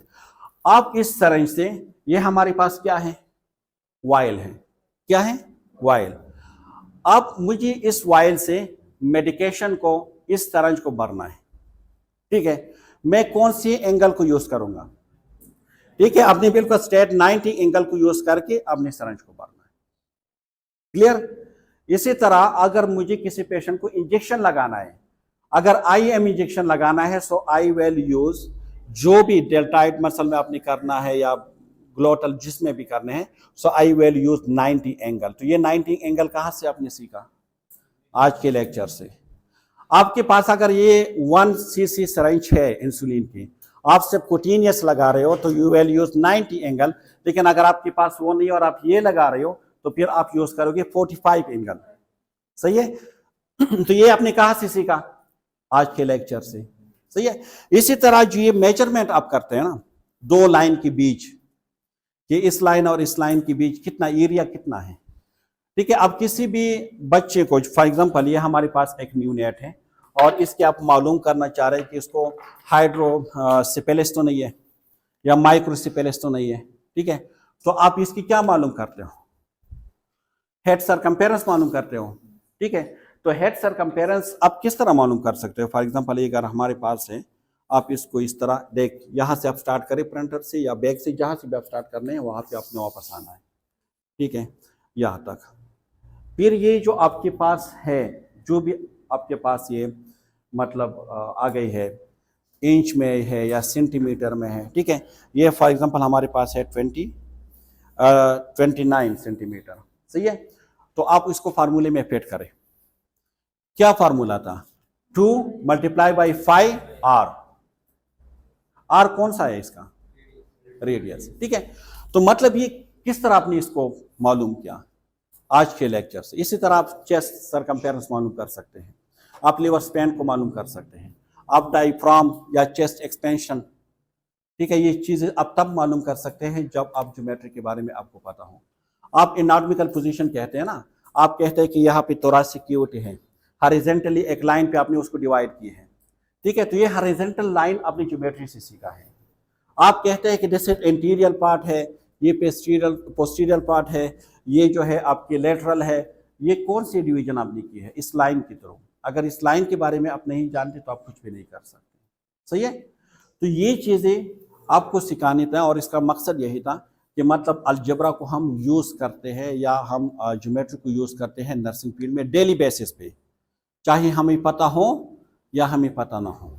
आप इस सिरिंज से, ये हमारे पास क्या है? वायल है। क्या है? वायल। अब मुझे इस वायल से मेडिकेशन को, इस सिरिंज को भरना है, ठीक है। मैं कौन सी एंगल को यूज करूंगा? ठीक है, आपने बिल्कुल स्ट्रेट 90 एंगल को यूज करके आपने सिरिंज को भरना है। क्लियर? इसी तरह अगर मुझे किसी पेशेंट को इंजेक्शन लगाना है, अगर IM इंजेक्शन लगाना है, सो आई विल यूज जो भी डेल्टाइड मसल में आपने करना है या ग्लोटल जिसमें भी करने हैं, सो आई विल यूज 90 एंगल। तो ये 90 एंगल कहां से आपने सीखा? आज के लेक्चर से। आपके पास अगर ये 1 cc सिरिंज है इंसुलिन की, आप सब कोटिनियस लगा रहे हो, तो यू विल यूज 90 एंगल। लेकिन अगर आपके पास वो नहीं और आप ये लगा रहे हो, तो फिर आप यूज करोगे 45 एंगल। सही है। तो ये आपने कहां से सीखा? आज के लेक्चर से। सही है। इसी तरह जो ये मेजरमेंट आप करते हैं ना, 2 लाइन के बीच, कि इस लाइन और इस लाइन के बीच कितना एरिया कितना है, ठीक है। अब किसी भी बच्चे को, फॉर एग्जांपल ये हमारे पास एक न्यू नेट है और इसके आप मालूम करना चाह रहे हैं कि इसको हाइड्रोसिपेलिस तो नहीं है या माइक्रोसिपेलिस तो नहीं है, ठीक है। तो आप इसकी क्या मालूम करते हो? हेड सरकम्फेरेंस मालूम करते हो, ठीक है। तो हेड सरकम्फेरेंस आप किस तरह मालूम कर सकते हो? फॉर एग्जांपल अगर हमारे पास है, आप इसको इस तरह देख, यहाँ से आप स्टार्ट करें प्रिंटर से या बैग से, जहाँ से भी आप स्टार्ट करने हैं वहाँ पे आपने वापस आना है, ठीक है, यहाँ तक। फिर ये जो आपके पास है, जो भी आपके पास ये मतलब आ गई है, इंच में है या सेंटीमीटर में है, ठीक है। ये फॉर एग्जांपल हमारे पास है 29 सेंटीमीटर, सही है। तो आप इसको फार्मूले में फिट करें। क्या फार्मूला था? 2 मल्टीप्लाई बाई 5 आर। आर कौन सा है इसका? रेडियस, ठीक है। तो मतलब ये किस तरह आपने इसको मालूम किया आज के लेक्चर से। इसी तरह आप चेस्ट सरकम्फेरेंस मालूम कर सकते हैं, आप लिवर स्पैन को मालूम कर सकते हैं, आप डायफ्राम या चेस्ट एक्सपेंशन, ठीक है, ये चीजें आप तब मालूम कर सकते हैं जब आप ज्योमेट्री के बारे में आपको पता हो। आप एनाटॉमिकल पोजीशन कहते हैं ना, आप कहते हैं कि यहाँ पे थोरैसिक कैविटी है, हॉरिजॉन्टली एक लाइन पे आपने उसको डिवाइड की है, ठीक है। तो ये हॉरिजॉन्टल लाइन आपने ज्योमेट्री से सीखा है। आप कहते हैं कि दिस इंटीरियर पार्ट है, ये पोस्टीरियर पार्ट है, ये जो है आपके लेटरल है। ये कौन सी डिवीजन आपने की है? इस लाइन की थ्रू। अगर इस लाइन के बारे में आप नहीं जानते तो आप कुछ भी नहीं कर सकते, सही है। तो ये चीजें आपको सिखानी था और इसका मकसद यही था कि मतलब अलजेब्रा को हम यूज करते हैं या हम ज्योमेट्री को यूज करते हैं नर्सिंग फील्ड में डेली बेसिस पे, चाहे हमें पता हो या हमें पता ना हो।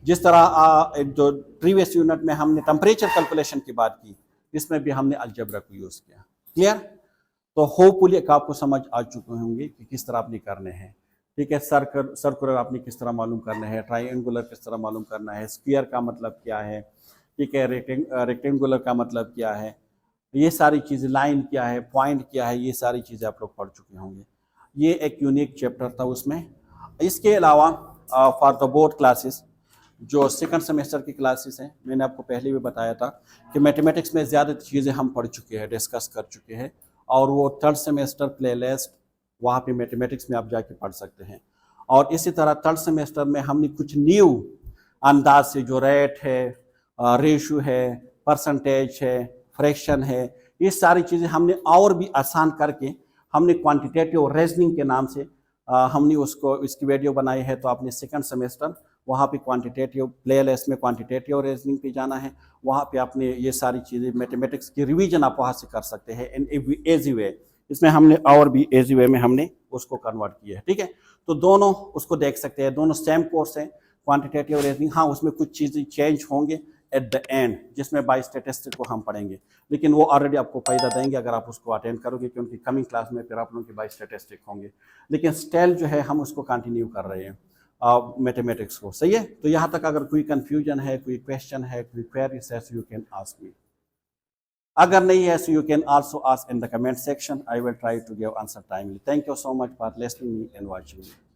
जिस तरह जो प्रीवियस यूनिट में हमने टेम्परेचर कैलकुलेशन की बात की, इसमें भी हमने अलजेब्रा को यूज किया। क्लियर? तो होपफुली आपको समझ आ चुके होंगे कि किस तरह आपने करने हैं, ठीक है। सर्कुलर आपने किस तरह मालूम करना है, ट्राइंगुलर किस तरह मालूम करना है, स्क्वायर का मतलब क्या है, ठीक है, रेक्टेंगुलर का मतलब क्या है, ये सारी चीज़ें, लाइन क्या है, पॉइंट क्या है, ये सारी चीज़ें आप लोग पढ़ चुके होंगे। ये एक यूनिक चैप्टर था उसमें। इसके अलावा फॉर द बोर्ड क्लासेस, जो सेकंड सेमेस्टर की क्लासेस हैं, मैंने आपको पहले भी बताया था कि मैथमेटिक्स में ज़्यादा चीज़ें हम पढ़ चुके हैं, डिस्कस कर चुके हैं, और वो थर्ड सेमेस्टर प्लेलिस्ट, वहाँ पे मैथमेटिक्स में आप जाके पढ़ सकते हैं। और इसी तरह थर्ड सेमेस्टर में हमने कुछ न्यू अंदाज से, जो रेट है, रेशो है, परसेंटेज है, फ्रैक्शन है, ये सारी चीज़ें हमने और भी आसान करके हमने क्वांटिटेटिव रीजनिंग के नाम से हमने उसको, इसकी वीडियो बनाई है। तो आपने सेकंड सेमेस्टर वहाँ पे क्वांटिटेटिव प्लेलिस्ट में क्वांटिटेटिव रीजनिंग पे जाना है, वहाँ पे आपने ये सारी चीज़ें मैथमेटिक्स की रिवीजन आप वहाँ से कर सकते हैं इन एजी वे। इसमें हमने और भी एजी वे में हमने उसको कन्वर्ट किया है, ठीक है। तो दोनों उसको देख सकते हैं, दोनों सेम कोर्स है, क्वांटिटेटिव रीजनिंग। हाँ, उसमें कुछ चीज़ें चेंज होंगे एट द एंड, जिसमें बाय स्टैटिस्टिक्स को हम पढ़ेंगे, लेकिन वो ऑलरेडी आपको फायदा देंगे अगर आप उसको अटेंड करोगे, क्योंकि कमिंग क्लास में फिर आप लोगों के बाय स्टैटिस्टिक्स होंगे। लेकिन स्टिल जो है हम उसको कंटिन्यू कर रहे हैं मैथमेटिक्स को, सही है। तो यहाँ तक अगर कोई कंफ्यूजन है, कोई क्वेश्चन है, कोई क्वेरीज है, यू कैन आस्क मी। अगर नहीं है so you can also ask in the comment section. I will try to give answer timely. Thank you so much for listening me and watching me.